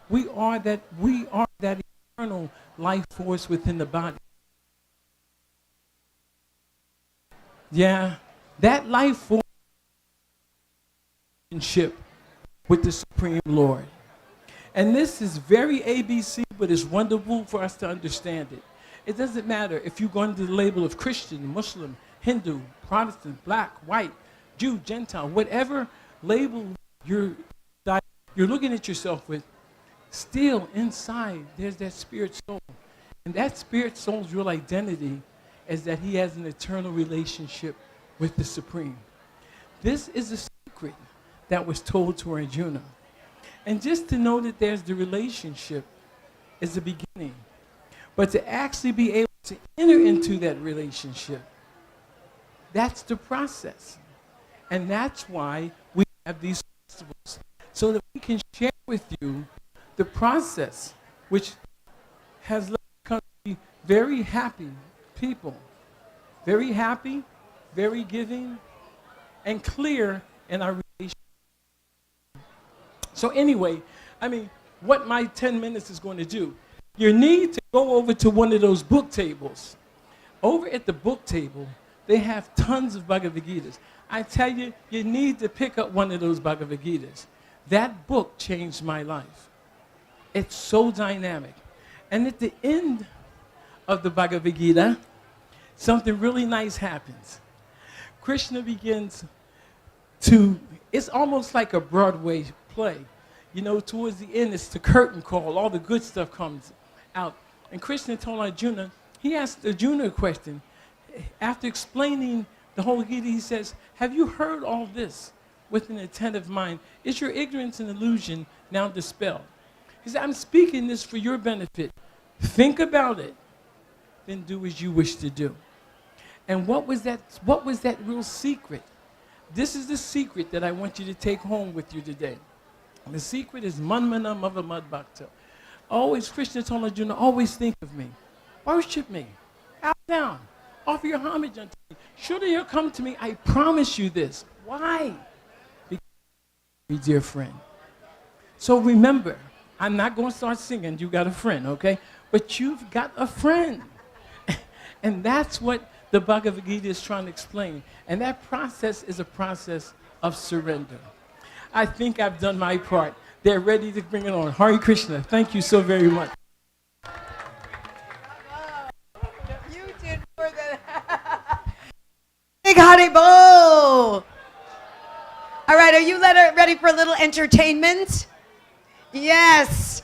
We are that eternal life force within the body. Yeah, that life force relationship with the Supreme Lord. And this is very ABC, but it's wonderful for us to understand it. It doesn't matter if you go under the label of Christian, Muslim, Hindu, Protestant, black, white, Jew, Gentile, whatever label you're looking at yourself with, still inside there's that spirit soul. And that spirit soul's real identity is that he has an eternal relationship with the Supreme. This is a secret that was told to Arjuna. And just to know that there's the relationship is the beginning. But to actually be able to enter into that relationship, that's the process. And that's why we have these festivals, so that we can share with you the process, which has led us to be very happy people. Very happy, very giving, and clear in our relationship. So anyway, I mean, what my 10 minutes is going to do, you need to go over to one of those book tables. Over at the book table, they have tons of Bhagavad Gitas. I tell you, you need to pick up one of those Bhagavad Gitas. That book changed my life. It's so dynamic. And at the end of the Bhagavad Gita, something really nice happens. Krishna begins to, it's almost like a Broadway play. You know, towards the end, it's the curtain call. All the good stuff comes out. And Krishna told Arjuna, he asked Arjuna a question. After explaining the whole Gita, he says, have you heard all this with an attentive mind? Is your ignorance and illusion now dispelled? He said, I'm speaking this for your benefit. Think about it, then do as you wish to do. And what was that real secret? This is the secret that I want you to take home with you today. And the secret is manmana mava bhakta. Always, Krishna told Arjuna, always think of me. Worship me. Bow down. Offer your homage unto me. Surely you'll come to me. I promise you this. Why? Because you're my dear friend. So remember, I'm not going to start singing, you got a friend, okay? But you've got a friend. And that's what the Bhagavad Gita is trying to explain. And that process is a process of surrender. I think I've done my part. They're ready to bring it on. Hare Krishna. Thank you so very much. You did more than Big Haribo! All right, are you ready for a little entertainment? Yes.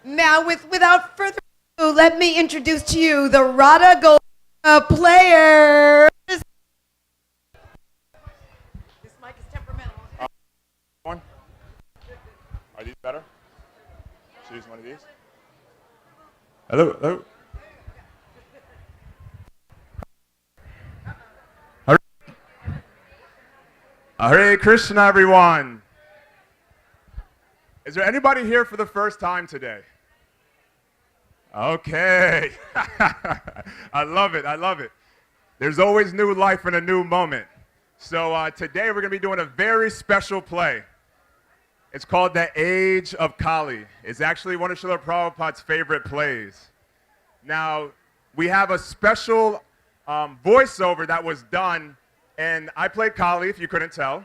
Now, without further ado, let me introduce to you the Radha Govinda players. This mic is temperamental. One. Are these better? Should I use one of these? Hello, hello. Hare Krishna, everyone. Is there anybody here for the first time today? Okay. I love it. I love it. There's always new life and a new moment. So today we're going to be doing a very special play. It's called The Age of Kali. It's actually one of Srila Prabhupada's favorite plays. Now, we have a special voiceover that was done, and I played Kali, if you couldn't tell.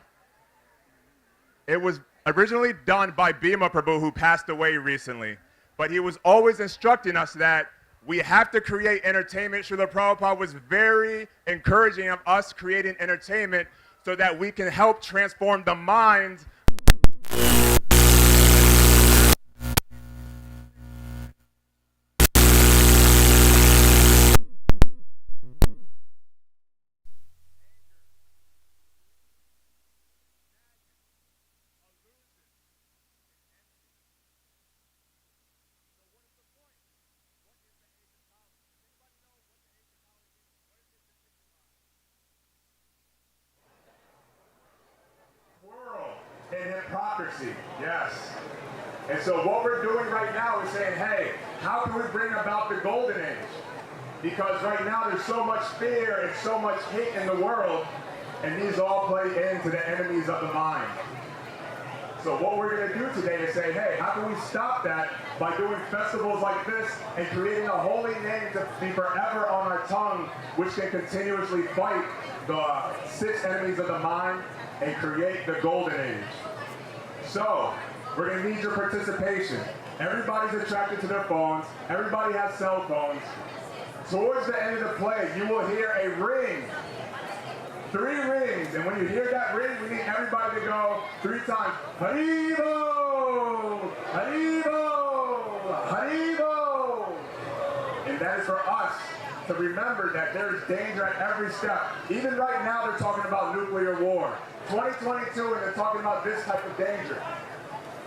It was originally done by Bhima Prabhu, who passed away recently. But he was always instructing us that we have to create entertainment. Srila Prabhupada was very encouraging of us creating entertainment so that we can help transform the mind. And hypocrisy, yes. And so what we're doing right now is saying, hey, how can we bring about the golden age? Because right now there's so much fear and so much hate in the world, and these all play into the enemies of the mind. So what we're going to do today is say, hey, how can we stop that by doing festivals like this and creating a holy name to be forever on our tongue, which can continuously fight the 6 enemies of the mind and create the golden age. So we're going to need your participation. Everybody's attracted to their phones. Everybody has cell phones. Towards the end of the play, you will hear a ring. 3 rings, and when you hear that ring, we need everybody to go 3 times. Haribo! Haribo! Haribo! And that is for us to remember that there is danger at every step. Even right now, they're talking about nuclear war. 2022, and they're talking about this type of danger.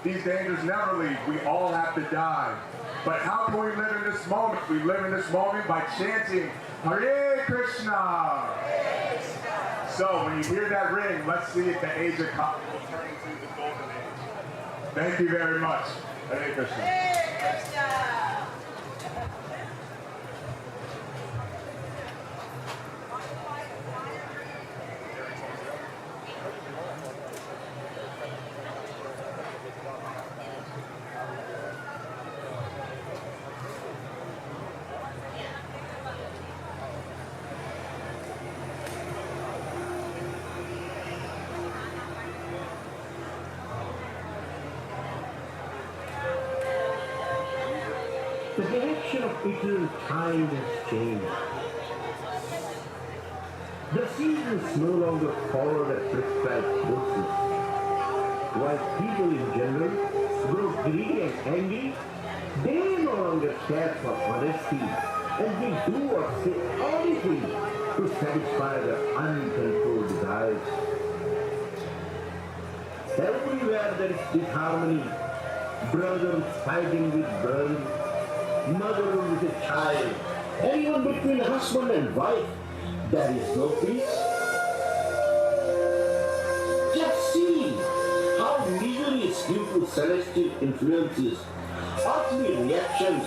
These dangers never leave. We all have to die. But how can we live in this moment? We live in this moment by chanting Hare Krishna! So when you hear that ring, let's see if the age of cotton will turn into the golden age. Thank you very much. Hare Krishna. Hare Krishna. The direction of eternal time has changed. The seasons no longer follow the prescribed courses. While people in general grow greedy and angry, they no longer care for honesty and will do or say anything to satisfy their uncontrolled desires. Everywhere there is disharmony, brothers fighting with brothers, mother with a child, and even between husband and wife, there is no peace. Just see how misery is due to celestial influences, earthly reactions,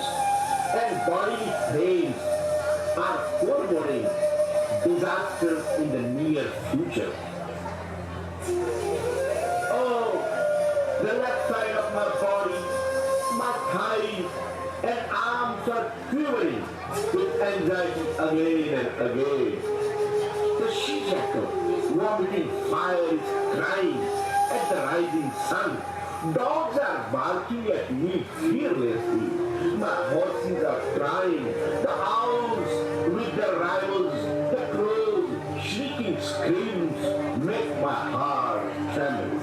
and bodily pains are foreboding disaster in the near future. Oh, the left side of my body, my thighs, and arms are quivering with anxiety again and again. The she-jackal, vomiting fire, is crying at the rising sun. Dogs are barking at me fearlessly. My horses are crying. The owls with their rivals, the crows, shrieking screams make my heart tremble.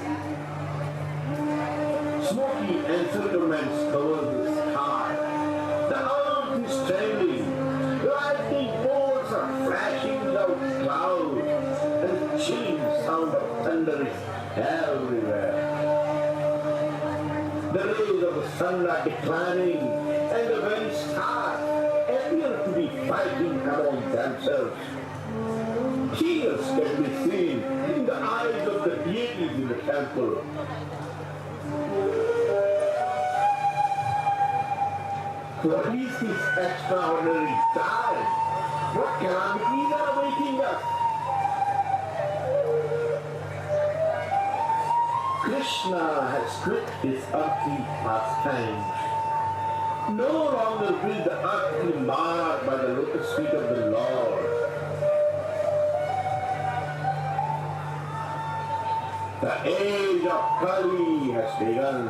Smoky encirclements cover the sky. The earth is trembling. Lightning bolts are flashing out clouds, and the chilling sound of thunder is everywhere. The rays of the sun are declining, and the very stars appear to be fighting among themselves. Tears can be seen in the eyes of the deities in the temple. What is this extraordinary time? What calamities are awaiting us? Krishna has quit his earthly pastimes. No longer will the earth be marred by the lotus feet of the Lord. The age of Kali has begun.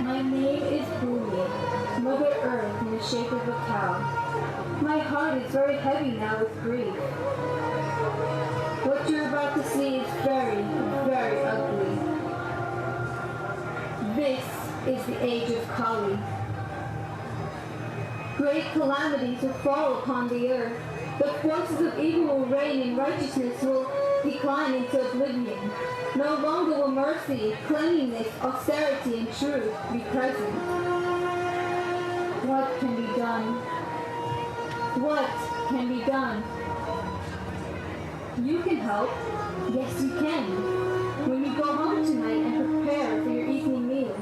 My name is Bhumi, Mother Earth in the shape of a cow. My heart is very heavy now with grief. What you're about to see is very, very ugly. This is the age of Kali. Great calamities will fall upon the earth. The forces of evil will reign and righteousness will decline into oblivion. No longer will mercy, cleanliness, austerity, and truth be present. What can be done? What can be done? You can help. Yes, you can. When you go home tonight and prepare for your evening meal,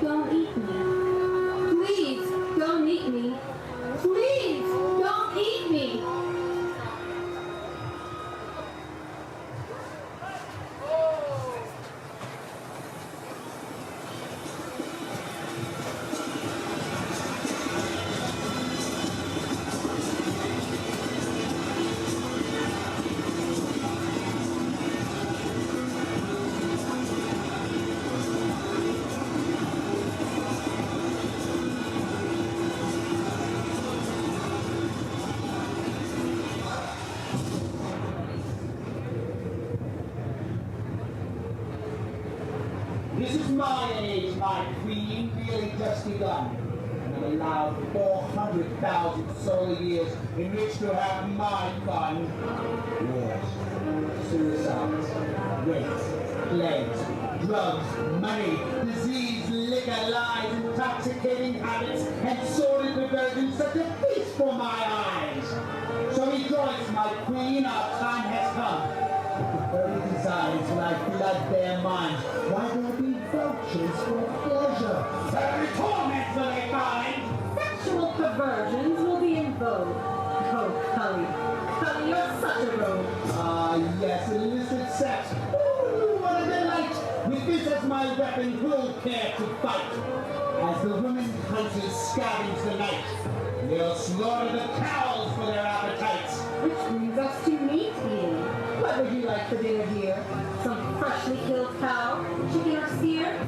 don't eat me. Please, don't eat me. Please, don't eat me. This is my age, my queen, really just begun. And I'm allowed 400,000 solar years in which to have my fun. Wars, suicides, rapes, plagues, drugs, money, disease, liquor, lies, intoxicating habits, and sordid perversions, such a feast for my eyes. So rejoice, my queen, our time has come. Early desires like flood their minds. Why there be vultures for pleasure? Very torment will they find. Sexual perversions will be in vogue. Oh, Cully. Cully, you're such a rogue. Ah, yes, illicit sex. Ooh, what a delight! With this as my weapon, who'll care to fight? As the women hunters scavenge the night, they'll slaughter the cows for their appetites. Which brings us to meat eating. What would you like for dinner, dear? Some freshly killed cow, chicken or steer?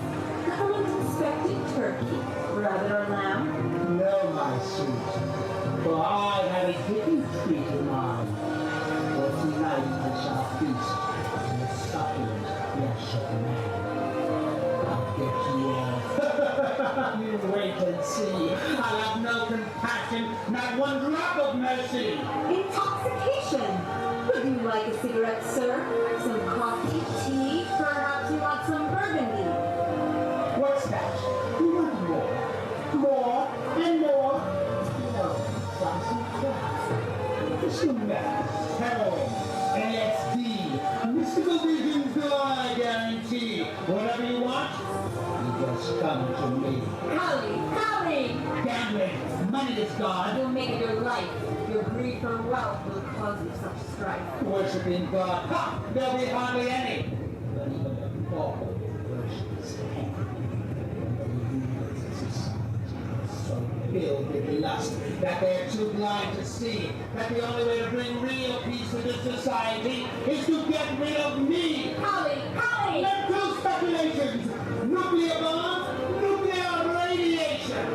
Unsuspected turkey, rabbit or lamb? No, my sweet, for I have a hidden treat in mind. For tonight I shall feast on the succulent flesh of man. I'll get you all. You wait and see. I'll have no compassion, not one drop of mercy. Intoxication! Would you like a cigarette, sir? Some coffee, tea? Perhaps you want some burgundy? What's that? You want more? More and more? No, some crack. Crystal meth, heroin, LSD, mystical visions, do I guarantee. Whatever you want, you just come to me. Cully! Gambling, money is God. You'll make it your life. Your greed for wealth will cause you such strife. Worshipping God, ha! There'll be hardly any. But even the poor worships Him. So filled with lust that they're too blind to see that the only way to bring real peace to this society is to get rid of me. Cully! Let go speculations. Nuclear bombs, nuclear radiation.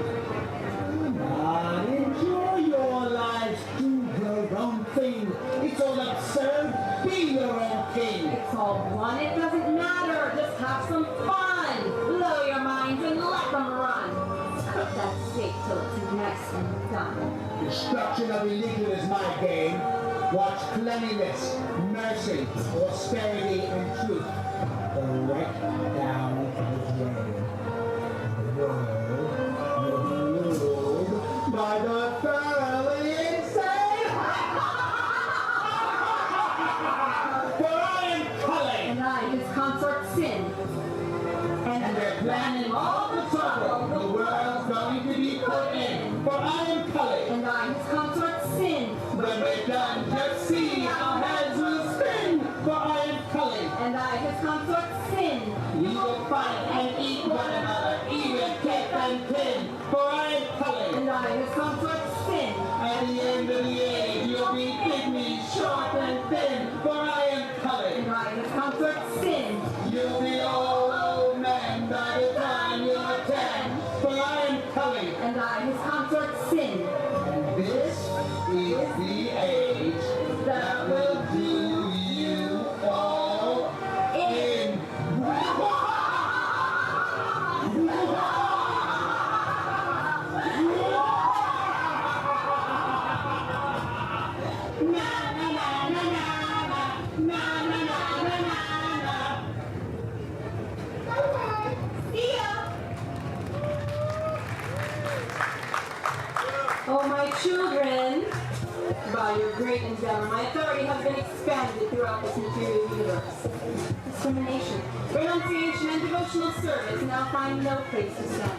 Enjoy your lives, do your own thing. It's all absurd. Be your own king. It's all one, it doesn't matter. Just have some fun. Blow your minds and let them run. Cut that steak till it's next and done. Destruction of religion is my game. Watch cleanliness, mercy, austerity, and truth go right down the drain. The world will be ruled by the thoroughly insane. For I am Cully, And I, his consort, Sin. and they're planning all the trouble the world's going to be put in. For I am Cully. And I, his consort, Sin. When we're done, just see our heads will spin. For I am Cully. And I, his consort, Sin. We will fight and eat one another, even cake and tin. For I am Cully. And I, his consort, Sin. At the end of the age, you'll be pygmies, short and thin. For I am Cully. And I, his consort, Sin. You'll be old men by the time you're 10. For I am Cully. And I, his consort, Sin. And this is the age that will do you all in. Oh, my children, by your great endeavor, my authority has been expanded throughout this material universe. Discrimination, renunciation, and devotional service now find no place to stand.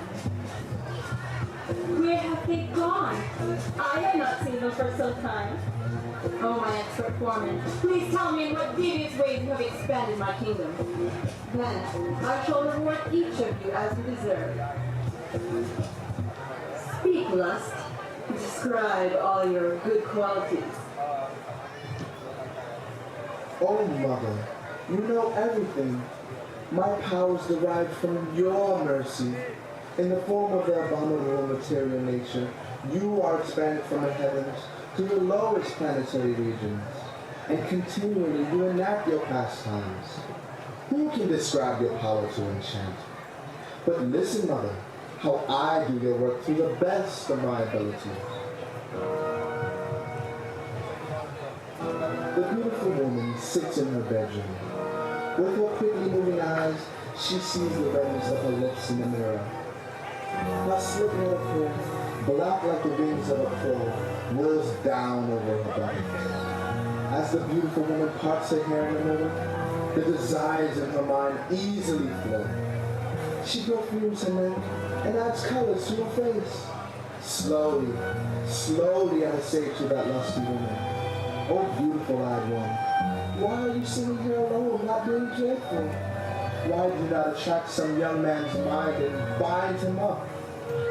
Where have they gone? I have not seen them for some time. Oh, my expert foreman, please tell me in what devious ways you have expanded my kingdom. Then I shall reward each of you as you deserve. Speak, lust. Describe all your good qualities. Oh, Mother, you know everything. My powers derived from your mercy. In the form of the abominable material nature, you are expanded from the heavens to the lowest planetary regions, and continually you enact your pastimes. Who can describe your power to enchant? But listen, Mother, how I do your work to the best of my ability. The beautiful woman sits in her bedroom. With her quickly moving eyes, she sees the redness of her lips in the mirror. Her slick head of hair, black like the wings of a crow, rolls down over her body. As the beautiful woman parts her hair in a moment, the desires in her mind easily flow. She perfumes her neck and adds colors to her face. Slowly, slowly I say to that lusty woman, oh beautiful-eyed one, why are you sitting here alone, not being careful? Why do you not attract some young man's mind and bind him up?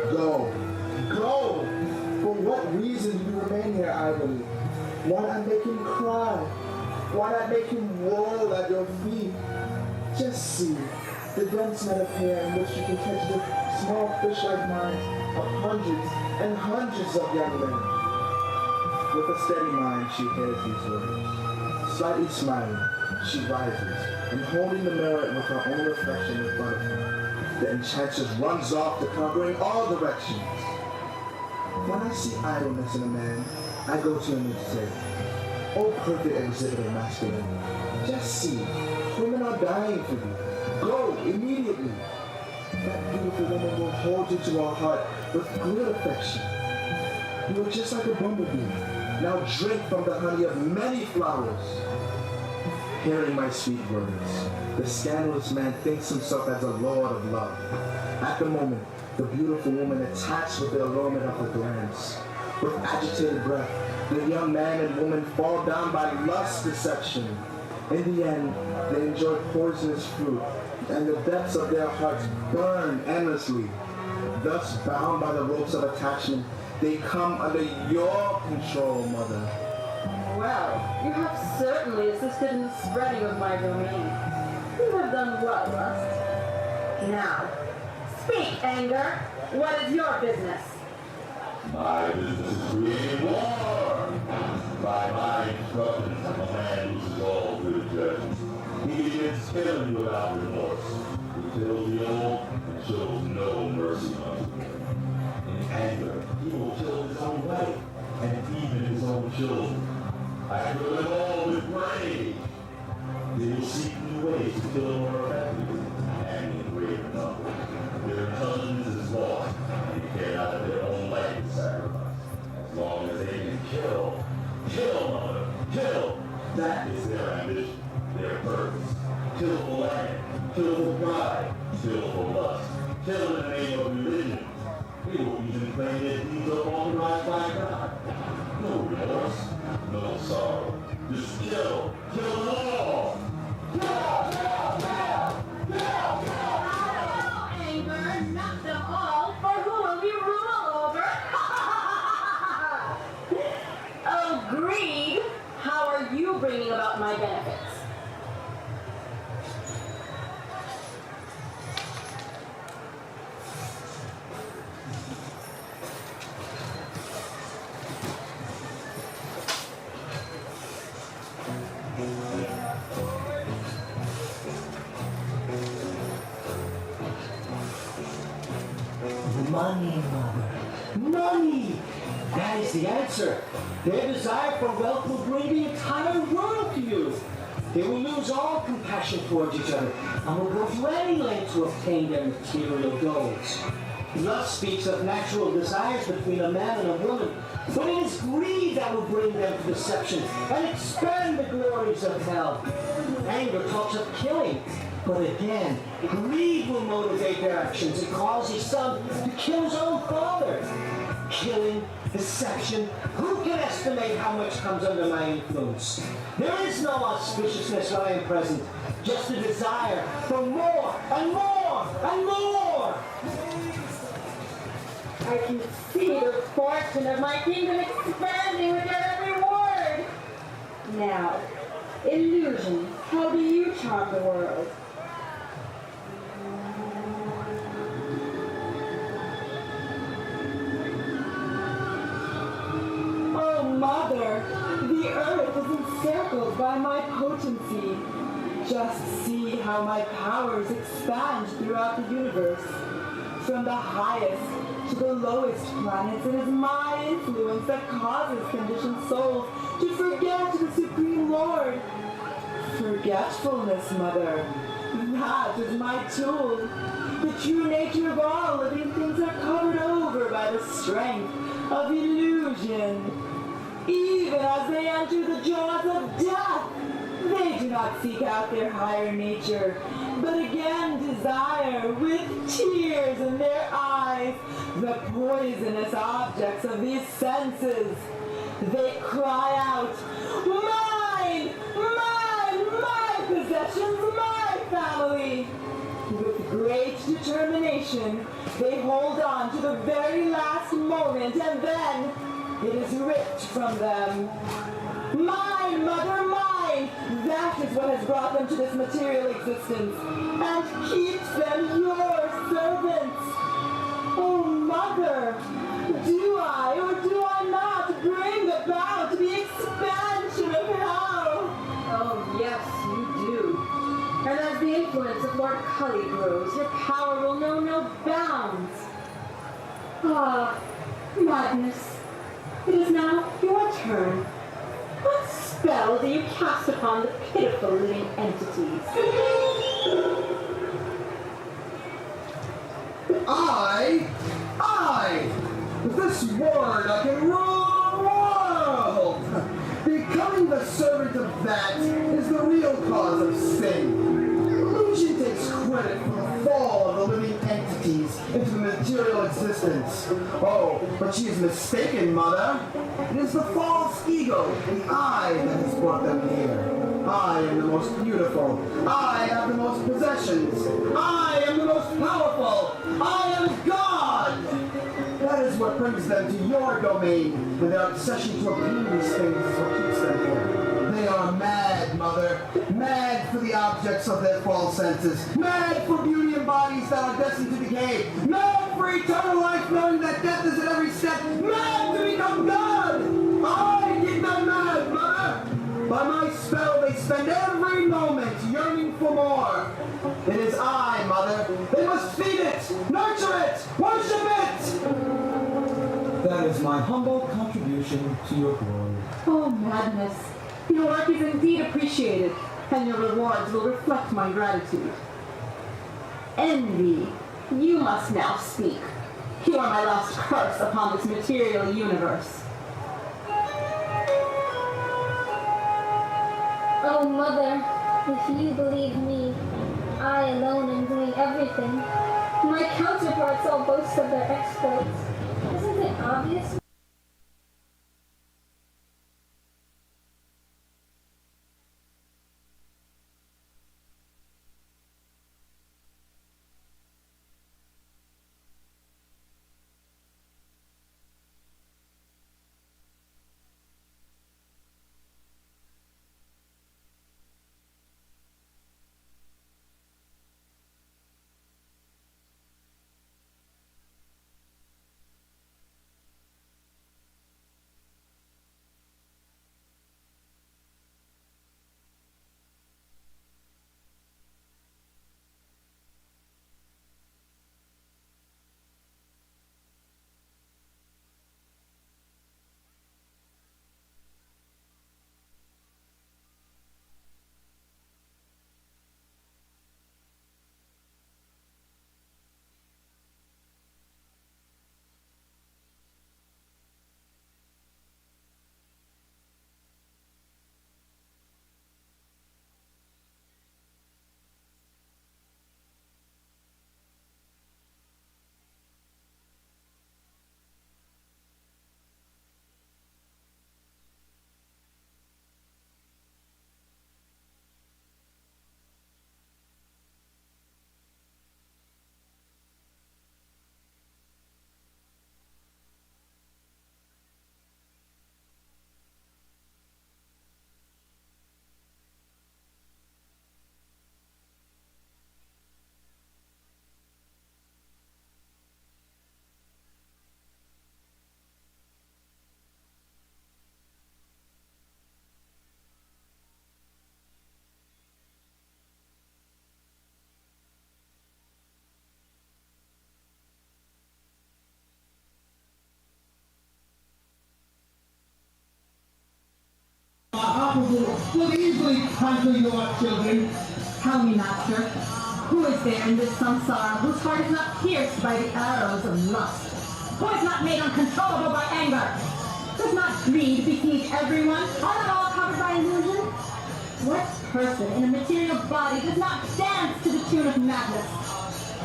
Go, go! For what reason do you remain here idly? Why not make him cry? Why not make him roll at your feet? Just see the dense net of hair in which you can catch the small fish-like minds of hundreds and hundreds of young men. With a steady mind, she hears these words. Slightly smiling, she rises, and holding the mirror with her own reflection in front of her, the enchantress runs off to conquer in all directions. When I see idleness in a man, I go to him and say, oh perfect exhibit of masculinity, just see, women are dying for you. Go immediately. That beautiful woman will hold you to her heart with great affection. You are just like a bumblebee. Now drink from the honey of many flowers. Hearing my sweet words, the scandalous man thinks himself as a lord of love. At the moment, the beautiful woman attacks with the allurement of her glance. With agitated breath, the young man and woman fall down by lust deception. In the end, they enjoy poisonous fruit, and the depths of their hearts burn endlessly. Thus, bound by the ropes of attachment, they come under your control, Mother. Well, you have certainly assisted in the spreading of my domain. You have done well, Lust. Now, speak, Anger. What is your business? My business is creating war. By my instructions, a man loses all good judgment. He begins killing without remorse. He kills the old and shows no mercy unto them. In anger, he will kill his own wife and even his own children. I kill them all with rage. They will seek new ways to kill more effectively and in greater numbers. Their intelligence is lost, and they care not of their own life to sacrifice. As long as they can kill, mother, kill. That is their ambition, their purpose. Kill for land, kill for pride, kill for lust, kill in the name of religion. They will even claim their deeds are authorized by God. No remorse, no sorrow. Just kill them all. Anger, not them all, for who will you rule over? Oh, greed! How are you bringing about my benefits? Money, Mother. Money! That is the answer. Their desire for wealth will bring the entire world to you. They will lose all compassion towards each other and will go to any length to obtain their material goals. Lust speaks of natural desires between a man and a woman, but it is greed that will bring them to deception and expand the glories of hell. Anger talks of killing, but again, greed will motivate their actions and cause his son to kill his own father. Killing, deception, who can estimate how much comes under my influence? There is no auspiciousness when I am present, just a desire for more and more and more. I can see the fortune of my kingdom expanding with your every word. Now, illusion, how do you charm the world? Oh, Mother, the earth is encircled by my potency. Just see how my powers expand throughout the universe. From the highest to the lowest planets, it is my influence that causes conditioned souls to forget the Supreme Lord. Forgetfulness, Mother. That is my tool. The true nature of all living things are covered over by the strength of illusion. Even as they enter the jaws of death, they do not seek out their higher nature, but again desire with tears in their eyes the poisonous objects of these senses. They cry out, mine, mine, my possessions, my family. With great determination, they hold on to the very last moment, and then it is ripped from them. Mine, Mother, mine! That is what has brought them to this material existence, and keeps them your servants. Oh, Mother, do I or do I not bring about the expansion of hell? Oh, yes, you do. And as the influence of Lord Kali grows, your power will know no bounds. Ah, madness. It is now your turn. What spell do you cast upon the pitiful living entities? With this word I can rule the world! Becoming the servant of that is the real cause of sin. Illusion takes credit for the fall of the living entities into the material existence. Oh, but she is mistaken, Mother. It is the false ego, the I, that has brought them here. I am the most beautiful. I have the most possessions. I am the most powerful. I am God! That is what brings them to your domain, and their obsession to obtain these things is what keeps them here. They are mad, Mother. Mad for the objects of their false senses. Mad for beauty and bodies that are destined to decay. Mad for eternal life, knowing that death is at every step. Mad to become God! I keep them mad, Mother! By my spell, they spend every moment yearning for more. It is I, Mother. They must feed it, nurture it, worship it! That is my humble contribution to your glory. Oh, madness. Your work is indeed appreciated, and your rewards will reflect my gratitude. Envy, you must now speak. You are my last curse upon this material universe. Oh, Mother, if you believe me, I alone am doing everything. My counterparts all boast of their exploits. Isn't it obvious? will easily conquer your children. Tell me, Master, who is there in this samsara whose heart is not pierced by the arrows of lust? Who is not made uncontrollable by anger? Does not greed besiege everyone? Are not all covered by illusion? What person in a material body does not dance to the tune of madness?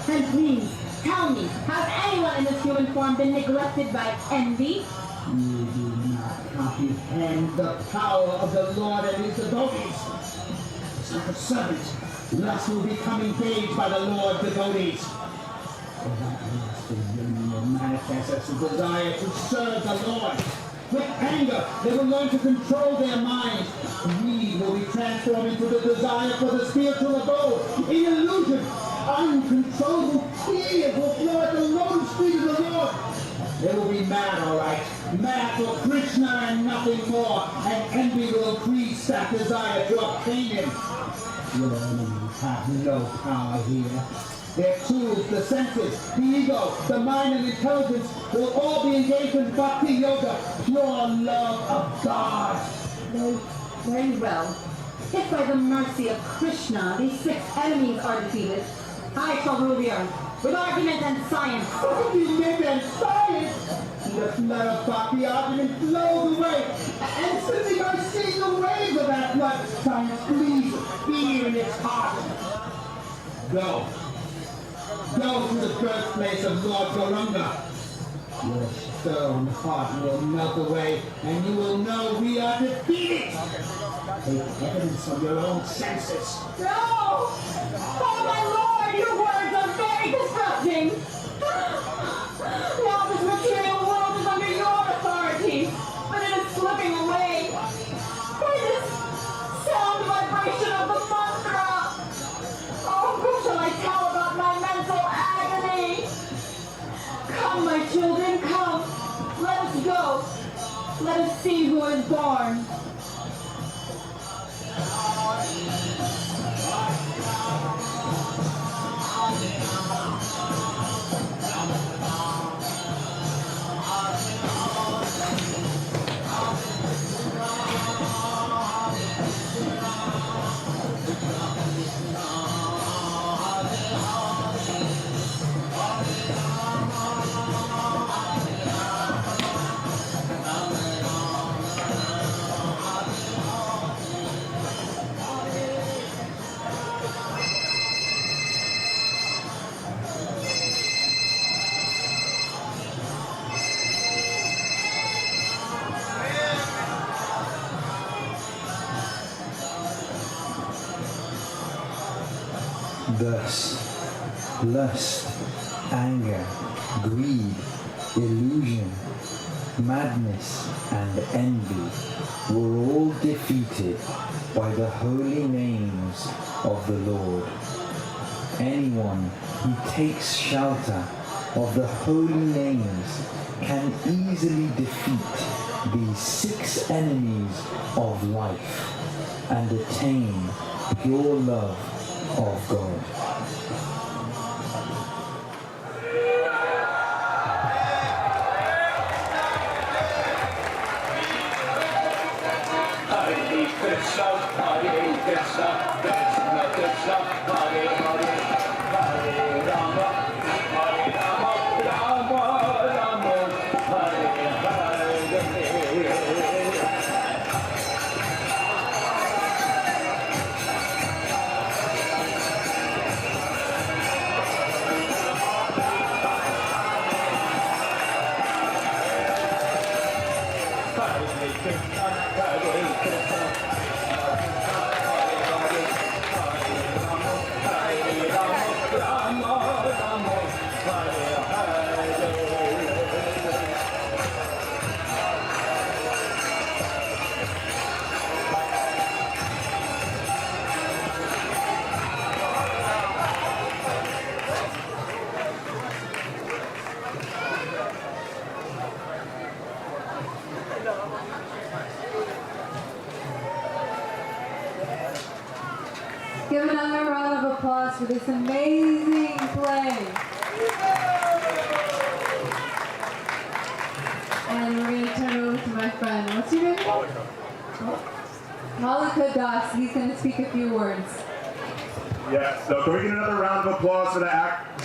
And please, tell me, has anyone in this human form been neglected by envy? You do not comprehend the power of the Lord and his devotees. It's like a servant, lust will become engaged by the Lord's devotees. For that lust will manifest as a desire to serve the Lord. With anger, they will learn to control their minds. Greed will be transformed into the desire for the spiritual abode. In illusion, uncontrollable tears will flow at the lotus feet of the Lord. They will be mad, all right. Mad for Krishna and nothing more. And envy will increase that desire to obtain him. Your enemies have no power here. Their tools, the senses, the ego, the mind and intelligence will all be engaged in bhakti yoga, pure love of God. Very well. If by the mercy of Krishna these 6 enemies are defeated, I shall rule the earth with argument and science. Argument and science? The flood of bhakti argument flows away, and simply by seeing the waves of that flood, science flees fear in its heart. Go. Go to the birthplace of Lord Gauranga. Your stone heart will melt away, and you will know we are defeated. Take evidence from your own senses. No! Oh, my Lord, your words are very distressing. Now this material world is under your authority, but it is slipping away by this sound vibration of the mantra. Oh, who shall I tell about my mental agony? Come, my children, come. Let us go. Let us see who is born. Thus, lust, anger, greed, illusion, madness, and envy were all defeated by the holy names of the Lord. Anyone who takes shelter of the holy names can easily defeat these 6 enemies of life and attain pure love of God. Hare Krishna, Hare Krishna, Krishna Krishna, Hare Hare, Hare Rama, Rama Rama, Hare Hare. Give another round of applause for this amazing play. And we're going to turn it over to my friend. What's your name? Oh. Malika Das, he's going to speak a few words. Yeah, so can we get another round of applause for the act?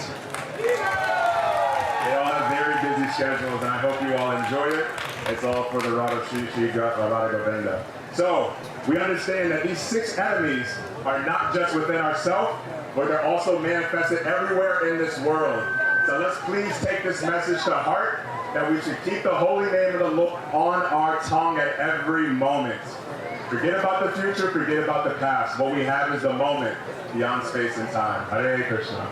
They all have very busy schedules, and I hope you all enjoy it. It's all for the Radha Shri Shri Radha Govinda. So, we understand that these 6 enemies are not just within ourselves, but they're also manifested everywhere in this world. So let's please take this message to heart, that we should keep the holy name of the Lord on our tongue at every moment. Forget about the future, forget about the past. What we have is the moment, beyond space and time. Hare Krishna.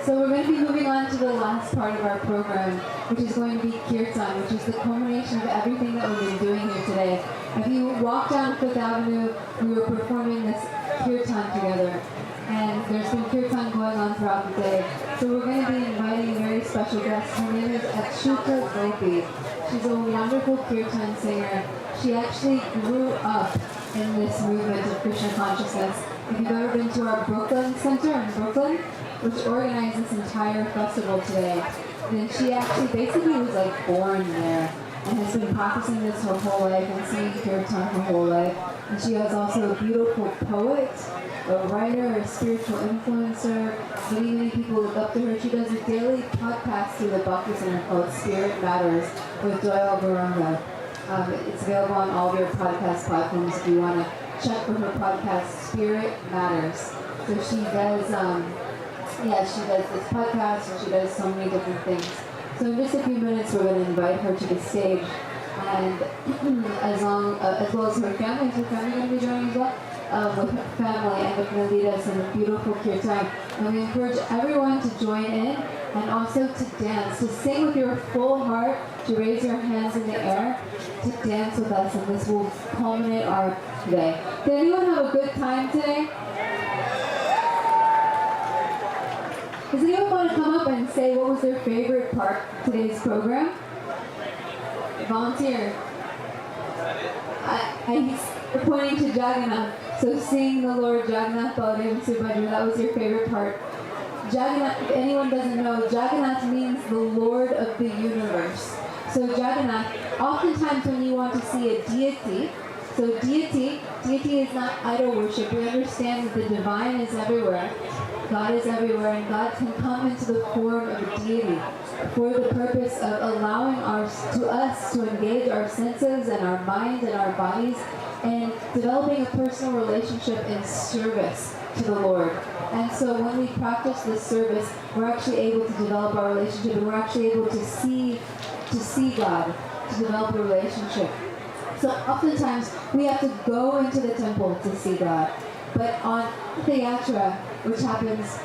So we're going to be moving on to the last part of our program, which is going to be kirtan, which is the culmination of everything that we've been doing here today. If you walk down Fifth Avenue, we were performing this kirtan together, and there's been kirtan going on throughout the day. So we're going to be inviting a very special guest. Her name is Achyuta Gopi. She's a wonderful kirtan singer. She actually grew up in this movement of Krishna consciousness. If you've ever been to our Brooklyn Center in Brooklyn, which organized this entire festival today, then she actually basically was like born there and has been practicing this her whole life and singing kirtan her whole life. And she is also a beautiful poet, a writer, a spiritual influencer. Many people look up to her. She does a daily podcast through the Bhakti Center called Spirit Matters with Doyle Barunga. It's available on all of your podcast platforms if you want to check for her podcast, Spirit Matters. So she does, she does this podcast, and she does so many different things. So in just a few minutes, we're going to invite her to the stage, and as well as her family. Is her family going to be joining as well? With her family, and they're going to lead us in a beautiful kirtan. And we encourage everyone to join in, and also to dance, to sing with your full heart, to raise your hands in the air, to dance with us, and this will culminate our day. Did anyone have a good time today? Does anyone want to come up and say what was their favorite part of today's program? Volunteer. We're pointing to Jagannath. So seeing the Lord Jagannath, Baladev, and Subhadra, that was your favorite part. Jagannath, if anyone doesn't know, Jagannath means the Lord of the universe. So Jagannath, oftentimes when you want to see a deity, so deity is not idol worship. We understand that the divine is everywhere. God is everywhere, and God can come into the form of a deity for the purpose of allowing us to engage our senses and our minds and our bodies and developing a personal relationship in service to the Lord. And so when we practice this service, we're actually able to develop our relationship, and we're actually able to see God, to develop a relationship. So oftentimes we have to go into the temple to see God. But on the Yatra, which happens,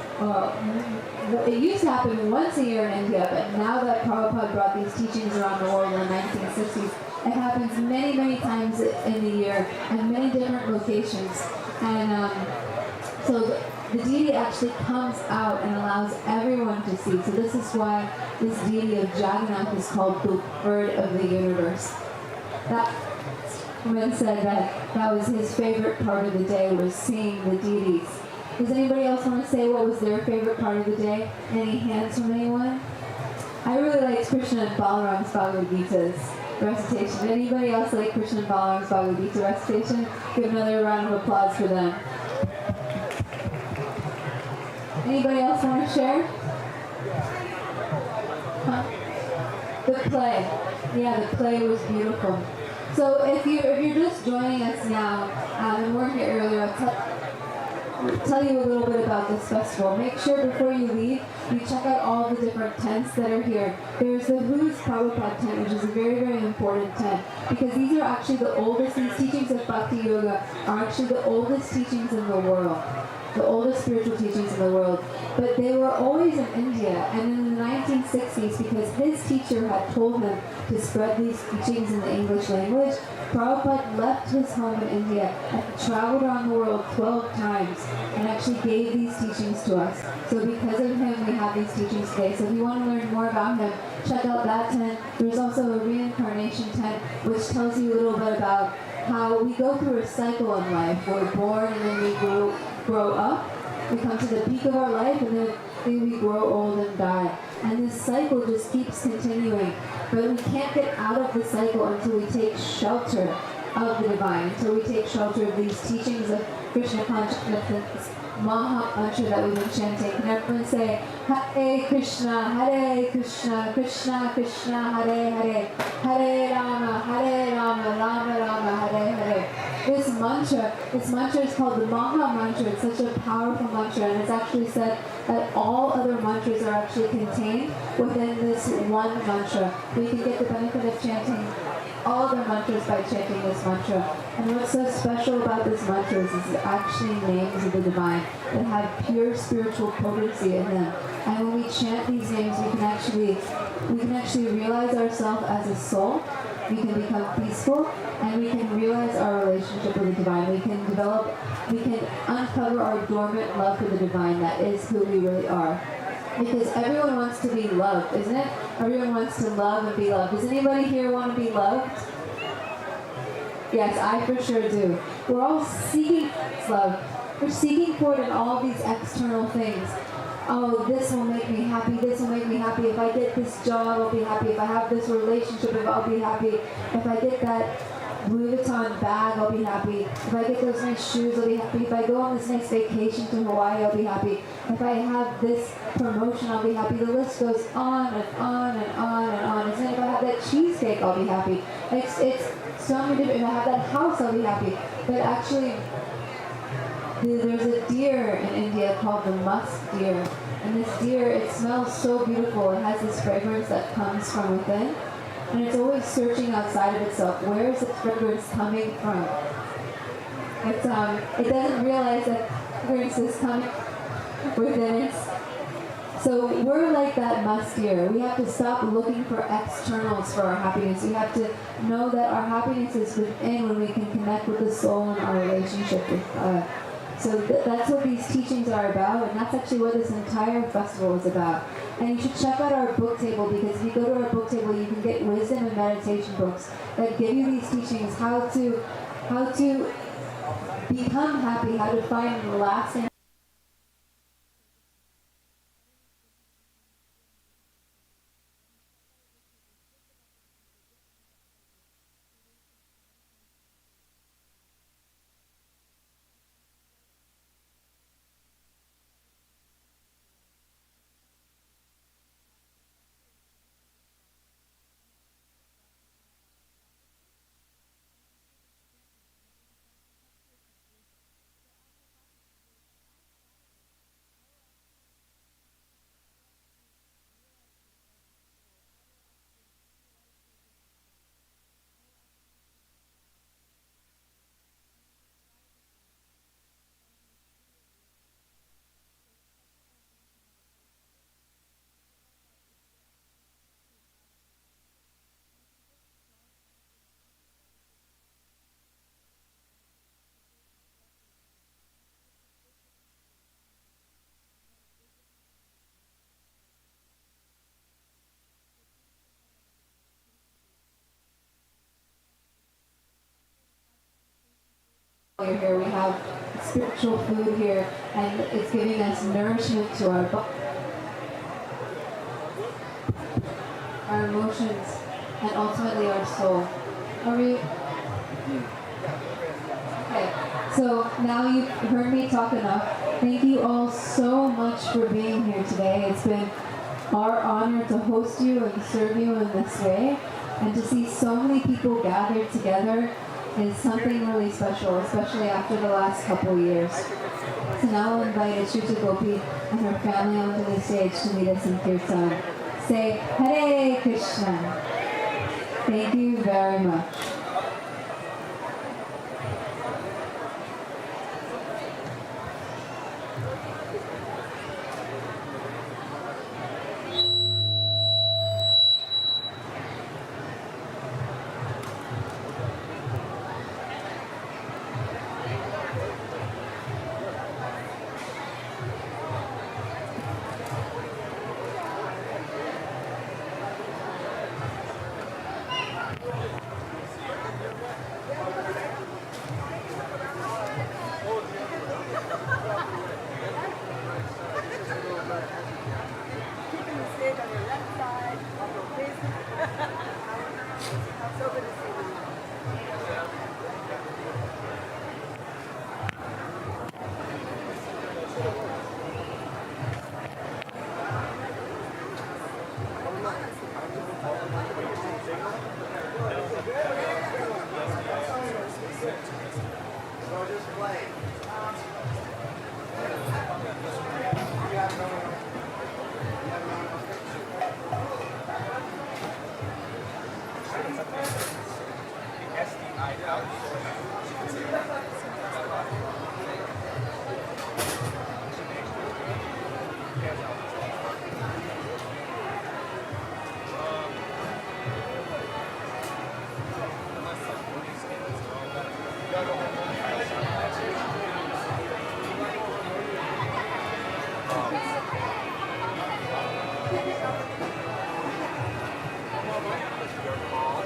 it used to happen once a year in India, but now that Prabhupada brought these teachings around the world in the 1960s, it happens many, many times in the year and many different locations. And so the deity actually comes out and allows everyone to see. So this is why this deity of Jagannath is called the Lord of the universe. That woman said that was his favorite part of the day, was seeing the deities. Does anybody else want to say what was their favorite part of the day? Any hands from anyone? I really liked Krishna and Balaram's Bhagavad Gita's recitation. Anybody else like Krishna and Balaram's Bhagavad Gita recitation? Give another round of applause for them. Anybody else want to share? Huh? The play. Yeah, the play was beautiful. So if you're just joining us now, and weren't here earlier, I'll tell you a little bit about this festival. Make sure before you leave, you check out all the different tents that are here. There's the Who's Prabhupada tent, which is a very, very important tent, because these are actually the oldest, these teachings of Bhakti Yoga are actually the oldest teachings in the world. The oldest spiritual teachings in the world. But they were always in India, and in the 1960s, because his teacher had told him to spread these teachings in the English language, Prabhupada left his home in India and traveled around the world 12 times and actually gave these teachings to us. So because of him, we have these teachings today. So if you want to learn more about him, check out that tent. There's also a reincarnation tent, which tells you a little bit about how we go through a cycle in life. We're born and then we grow up. We come to the peak of our life and then we grow old and die. And this cycle just keeps continuing. But we can't get out of the cycle until we take shelter of the divine, until we take shelter of these teachings of Krishna consciousness, Maha Mantra that we've been chanting. Can everyone say, Hare Krishna, Krishna Krishna, Hare Hare, Hare Rama, Rama Rama, Hare Hare. This mantra is called the Maha Mantra. It's such a powerful mantra, and it's actually said that all other mantras are actually contained within this one mantra. We can get the benefit of chanting all the mantras by chanting this mantra. And what's so special about this mantra is it's actually names of the divine that have pure spiritual potency in them. And when we chant these names, we can actually realize ourselves as a soul. We can become peaceful, and we can realize our relationship with the divine. We can uncover our dormant love for the divine. That is who we really are. Because everyone wants to be loved, isn't it? Everyone wants to love and be loved. Does anybody here want to be loved? Yes, I for sure do. We're all seeking love. We're seeking for it in all these external things. Oh, this will make me happy, this will make me happy. If I get this job, I'll be happy. If I have this relationship, I'll be happy. If I get that Louis Vuitton bag, I'll be happy. If I get those nice shoes, I'll be happy. If I go on this nice vacation to Hawaii, I'll be happy. If I have this promotion, I'll be happy. The list goes on and on and on and on. And then if I have that cheesecake, I'll be happy. It's so many different, if I have that house, I'll be happy. But actually, there's a deer in India called the musk deer. And this deer, it smells so beautiful. It has this fragrance that comes from within. And it's always searching outside of itself. Where is its fragrance coming from? It doesn't realize that fragrance is coming within it. So we're like that musk deer. We have to stop looking for externals for our happiness. We have to know that our happiness is within when we can connect with the soul and our relationship with God. So that's what these teachings are about, and that's actually what this entire festival is about. And you should check out our book table, because if you go to our book table, you can get wisdom and meditation books that give you these teachings, how to become happy, how to find lasting. Here we have spiritual food here, and it's giving us nourishment to our body, our emotions, and ultimately our soul. Are we? Okay, so now you've heard me talk enough. Thank you all so much for being here today. It's been our honor to host you and serve you in this way, and to see so many people gathered together is something really special, especially after the last couple years. So now I'll invite Ashruta Gopi and her family onto the stage to lead us in kirtan. Say Hare Krishna. Thank you very much.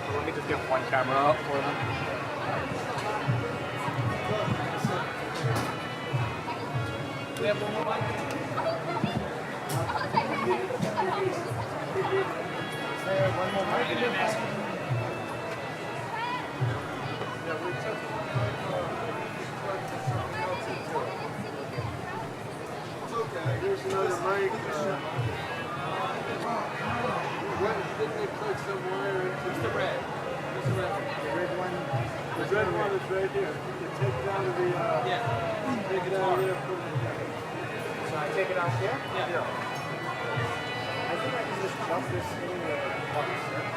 Let me just get one camera up for them. We have one more mic. One more mic. Yeah, we took okay, here's another mic. Didn't they plug some wire into the red? What's the red? The red one. The red one is right here. You take it out of the take it out of there, put it there. So I take it out here? Yeah. I think I can just dump this in the box, right?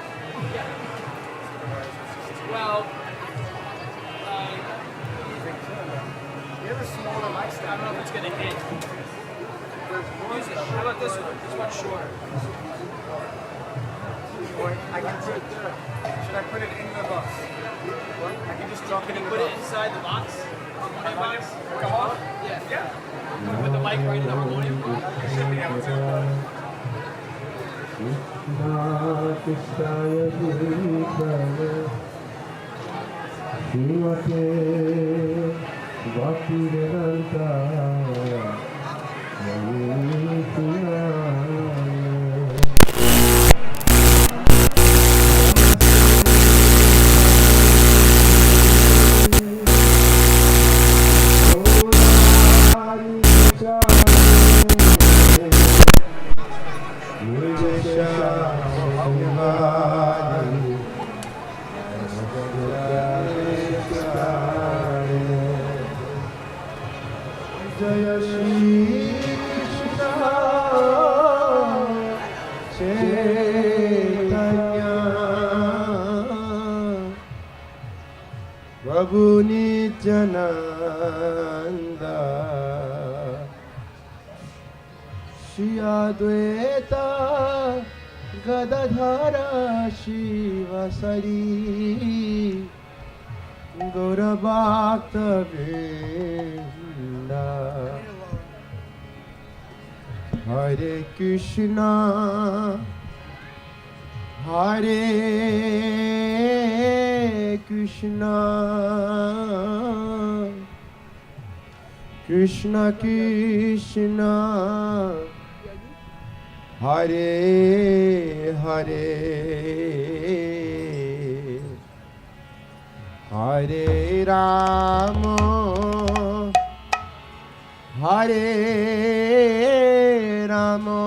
Yeah. Well, you have a smaller mic stand. I don't know if it's gonna hit. How about this one? This one's shorter. Or I can put it there. Should I put it in the box? What? I can just drop it in the box. Put it inside the box? The box? Like a hawk? Yeah. Yeah. With the mic right in the harmonium? You should be able to. Jaya Shri Krishna Chaitanya Prabhu Nityananda Shri Advaita Gadadhara Shivasari Gaura Bhakta Vrinda Hare Krishna Hare Krishna Krishna Krishna Hare Hare Hare Rama Hare Rama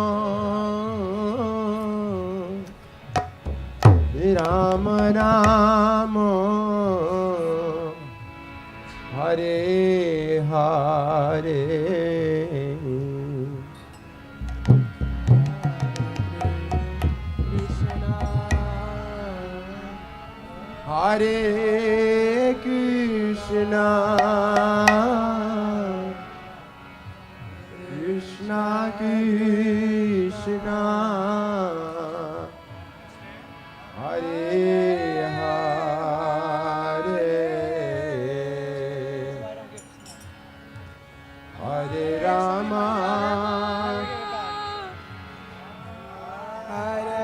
Rama Rama Hare Hare Hare Krishna Krishna Krishna Hare Hare Hare Rama Hare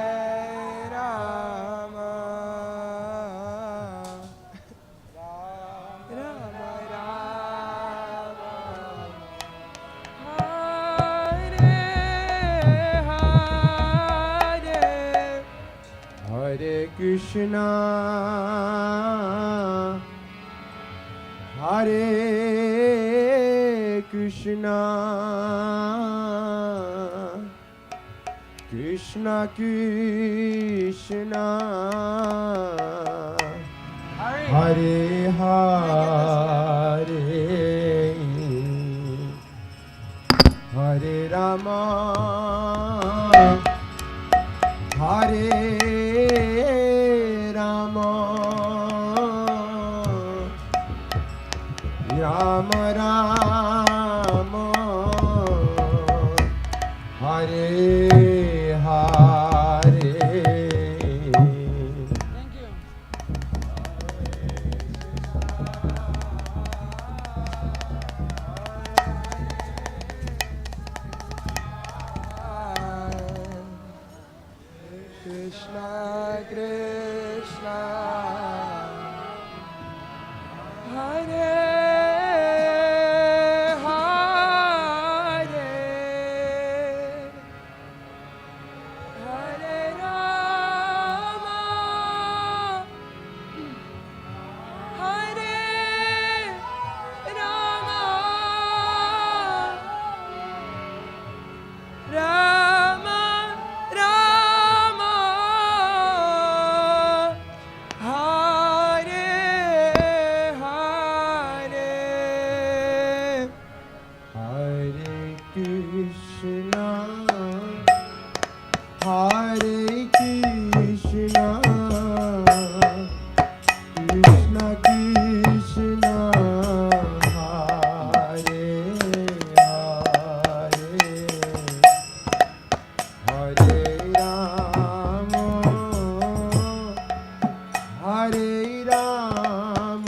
Hare Krishna, Hare Krishna, Krishna Krishna, Hare Hare, Hare Rama, Hare Rama, Rama Rama, Hare Hare. Thank you. Krishna Krishna, Hare Hare, Hare Rama, Hare Rama,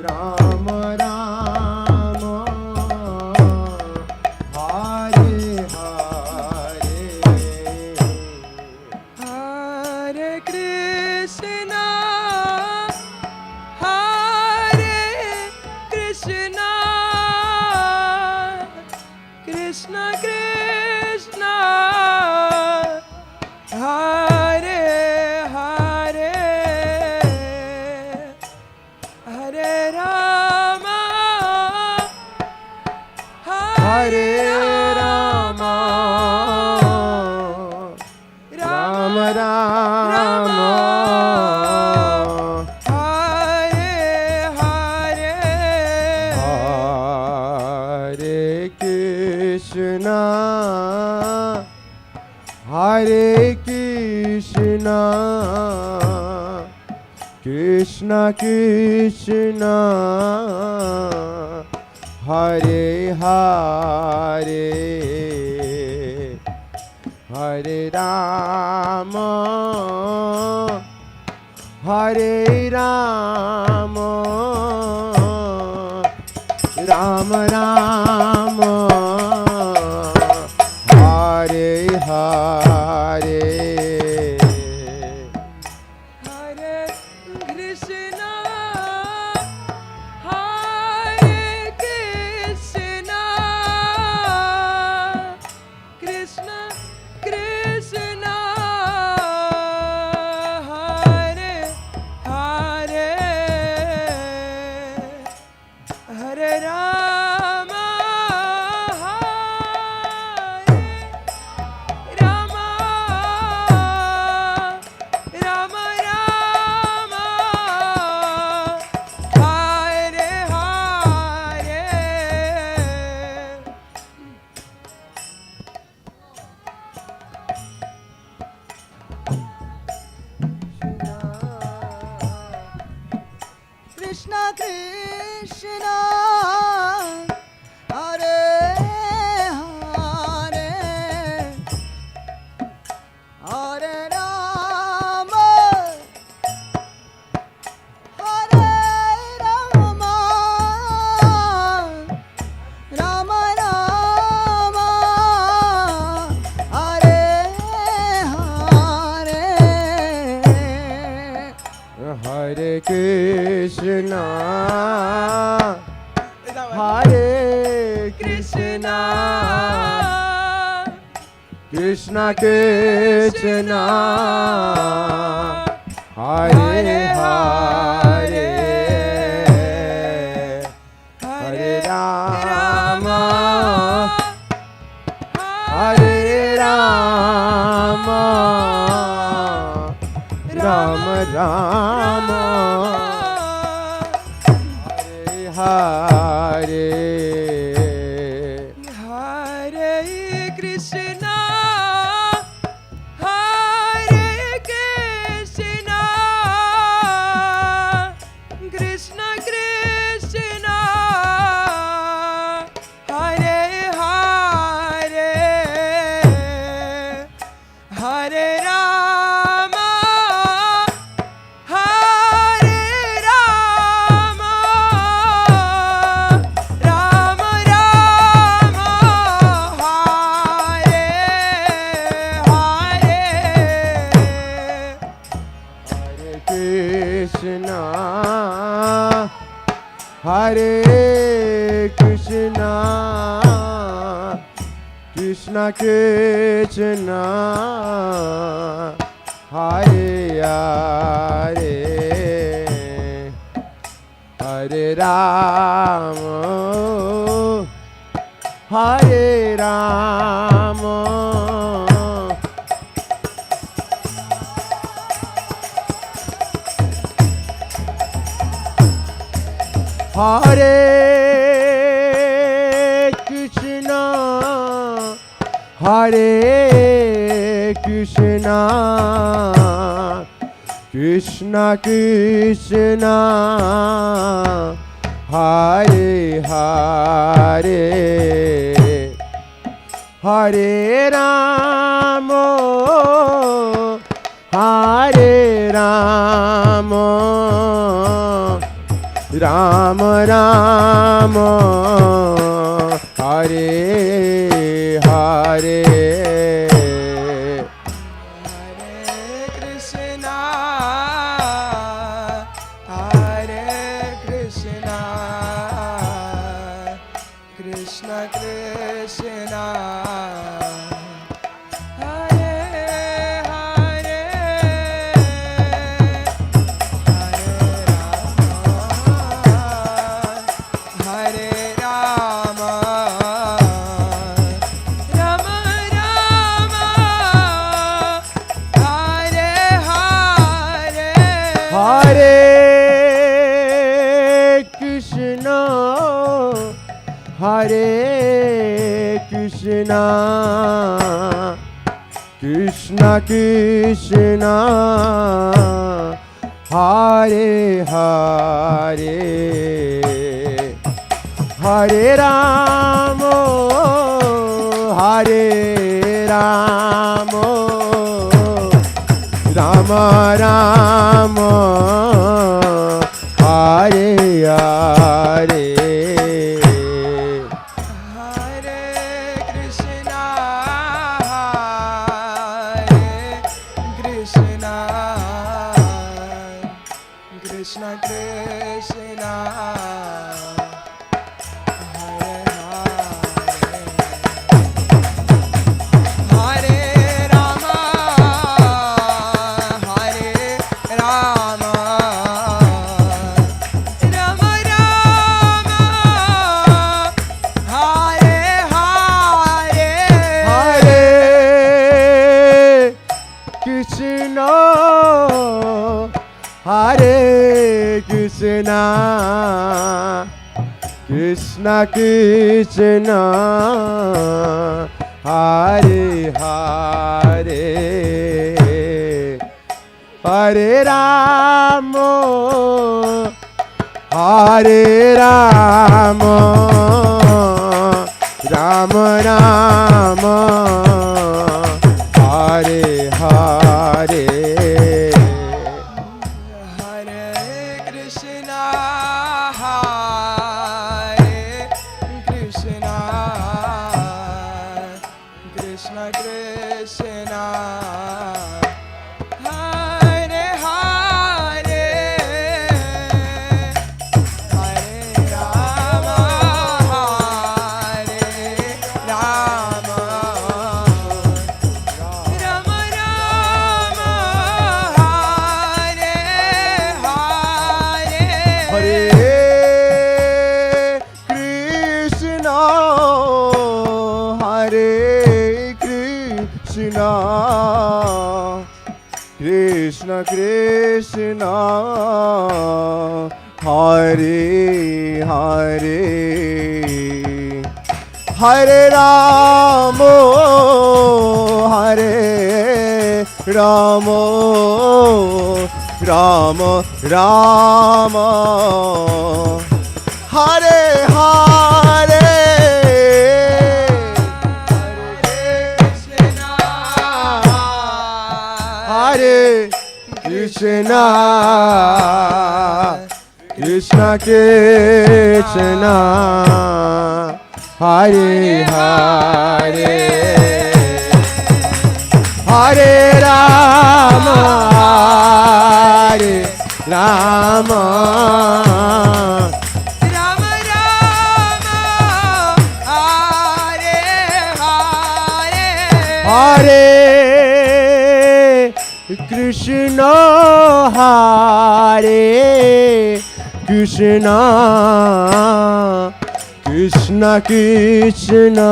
Rama Rama, Hare Hare, Hare Krishna, Hare Krishna, Krishna Krishna, Hare Hare, Hare Rama, Hare Rama, Rama Rama, Hare Hare, Hare Krishna, Hare Krishna, Krishna Krishna, Hare Hare, Hare Rama, Hare Rama, Rama Rama, Hare Hare, Hare Krishna, Hare Krishna, Krishna Krishna, Hare Hare, Hare Rama, Hare Rama, Rama Rama, Hare Hare, Hare Krishna, Hare Krishna, Krishna Krishna, Hare Hare, Hare Rama, Hare Rama, Rama Rama, Hare Hare. Krishna Krishna, Hare Hare, Hare Rama, Hare Rama, Rama Rama, Hare Hare, Hare Krishna, Hare Krishna, Krishna Krishna Hare Hare Hare Rama Hare Rama Rama Rama Hare Hare Krishna Hare Krishna Krishna Krishna Hare Hare Hare Rama Hare Rama Rama Rama Hare Hare Hare Krishna Hare Krishna Krishna Krishna Hare Hare Hare Rama Hare Rama Hare Krishna Hare Krishna Krishna Krishna Hare Hare Hare Rama Hare Rama Rama Rama Hare Hare Hare Krishna Hare Krishna Krishna Krishna Hare Krishna Krishna Krishna Hare Hare Hare Rama Hare Rama Rama Rama Hare Hare Krishna Krishna Hare Hare Hare Rama Hare Rama Rama Rama Hare Hare Hare Krishna Hare Krishna Krishna Krishna Hare Hare Hare Rama Hare Rama Rama Rama Hare Hare Krishna Krishna Hare Hare Hare Rama Hare Rama Krishna Krishna Hare Hare Hare Ramo Hare Ramo Rama Rama Hare Hare Hare Krishna Krishna Krishna Hare Hare Hare Rama Hare Rama Rama Rama Hare Hare Hare Krishna Hare Krishna Krishna Krishna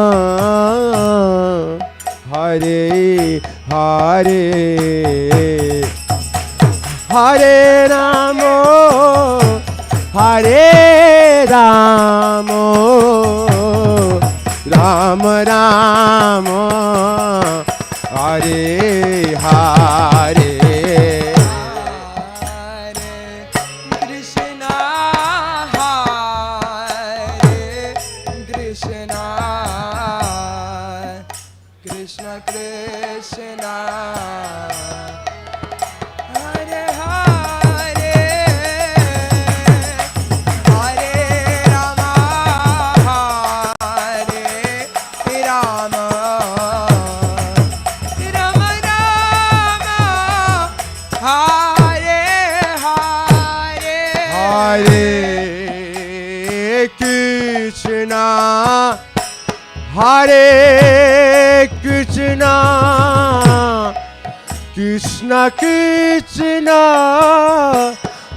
Hare Hare Hare Ramo Hare Ramo Rama Rama Hare Hare Krishna Hare Krishna Krishna Krishna Hare Hare Hare Rama Hare Rama Rama Rama Hare Hare Hare Krishna Hare Krishna Krishna Krishna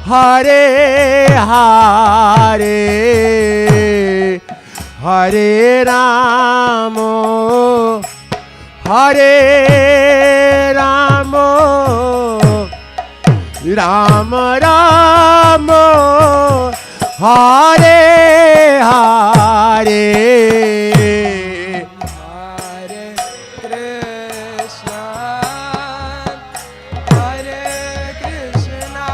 Hare Hare Hare Ramo Hare Ramo Rama Rama Hare Hare Hare Krishna Hare Krishna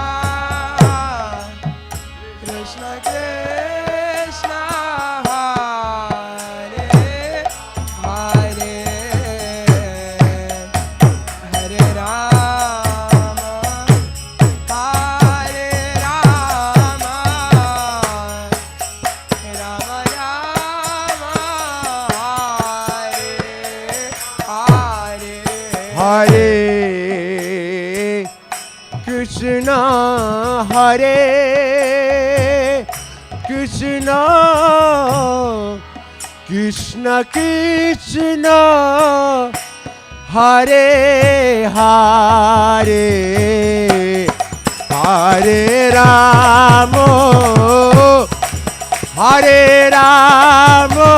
Krishna Krishna Hare Hare Hare Rama Hare Rama Rama Rama Hare Hare Hare Krishna Hare Krishna Krishna Krishna Hare Hare Hare Ramo Hare Ramo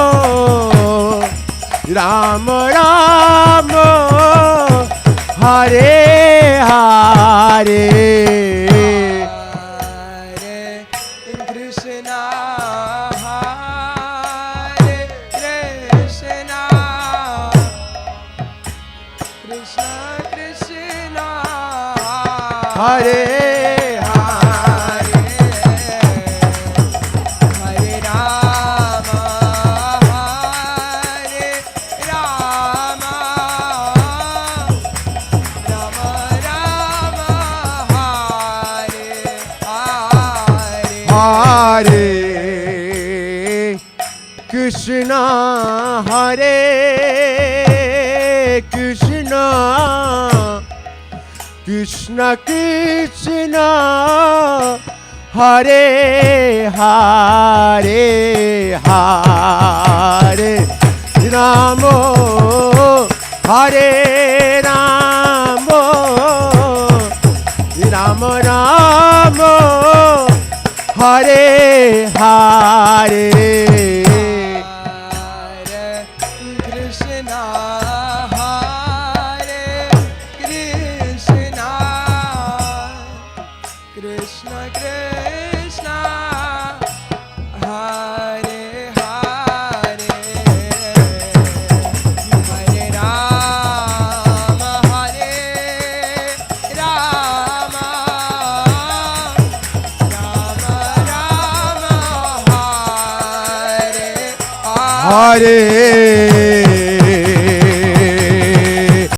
Rama Rama Hare Hare Hare Krishna Hare Krishna Krishna Krishna Hare Hare Rama Hare Rama Rama Rama Hare Hare Hare Krishna Hare Krishna Krishna Krishna Hare Hare Hare Ramo Hare Ramo Rama Rama Hare Hare Hare Krishna Hare Krishna Krishna Krishna, Hare Hare, Hare Rama, Hare Rama, Rama Rama, Hare Hare.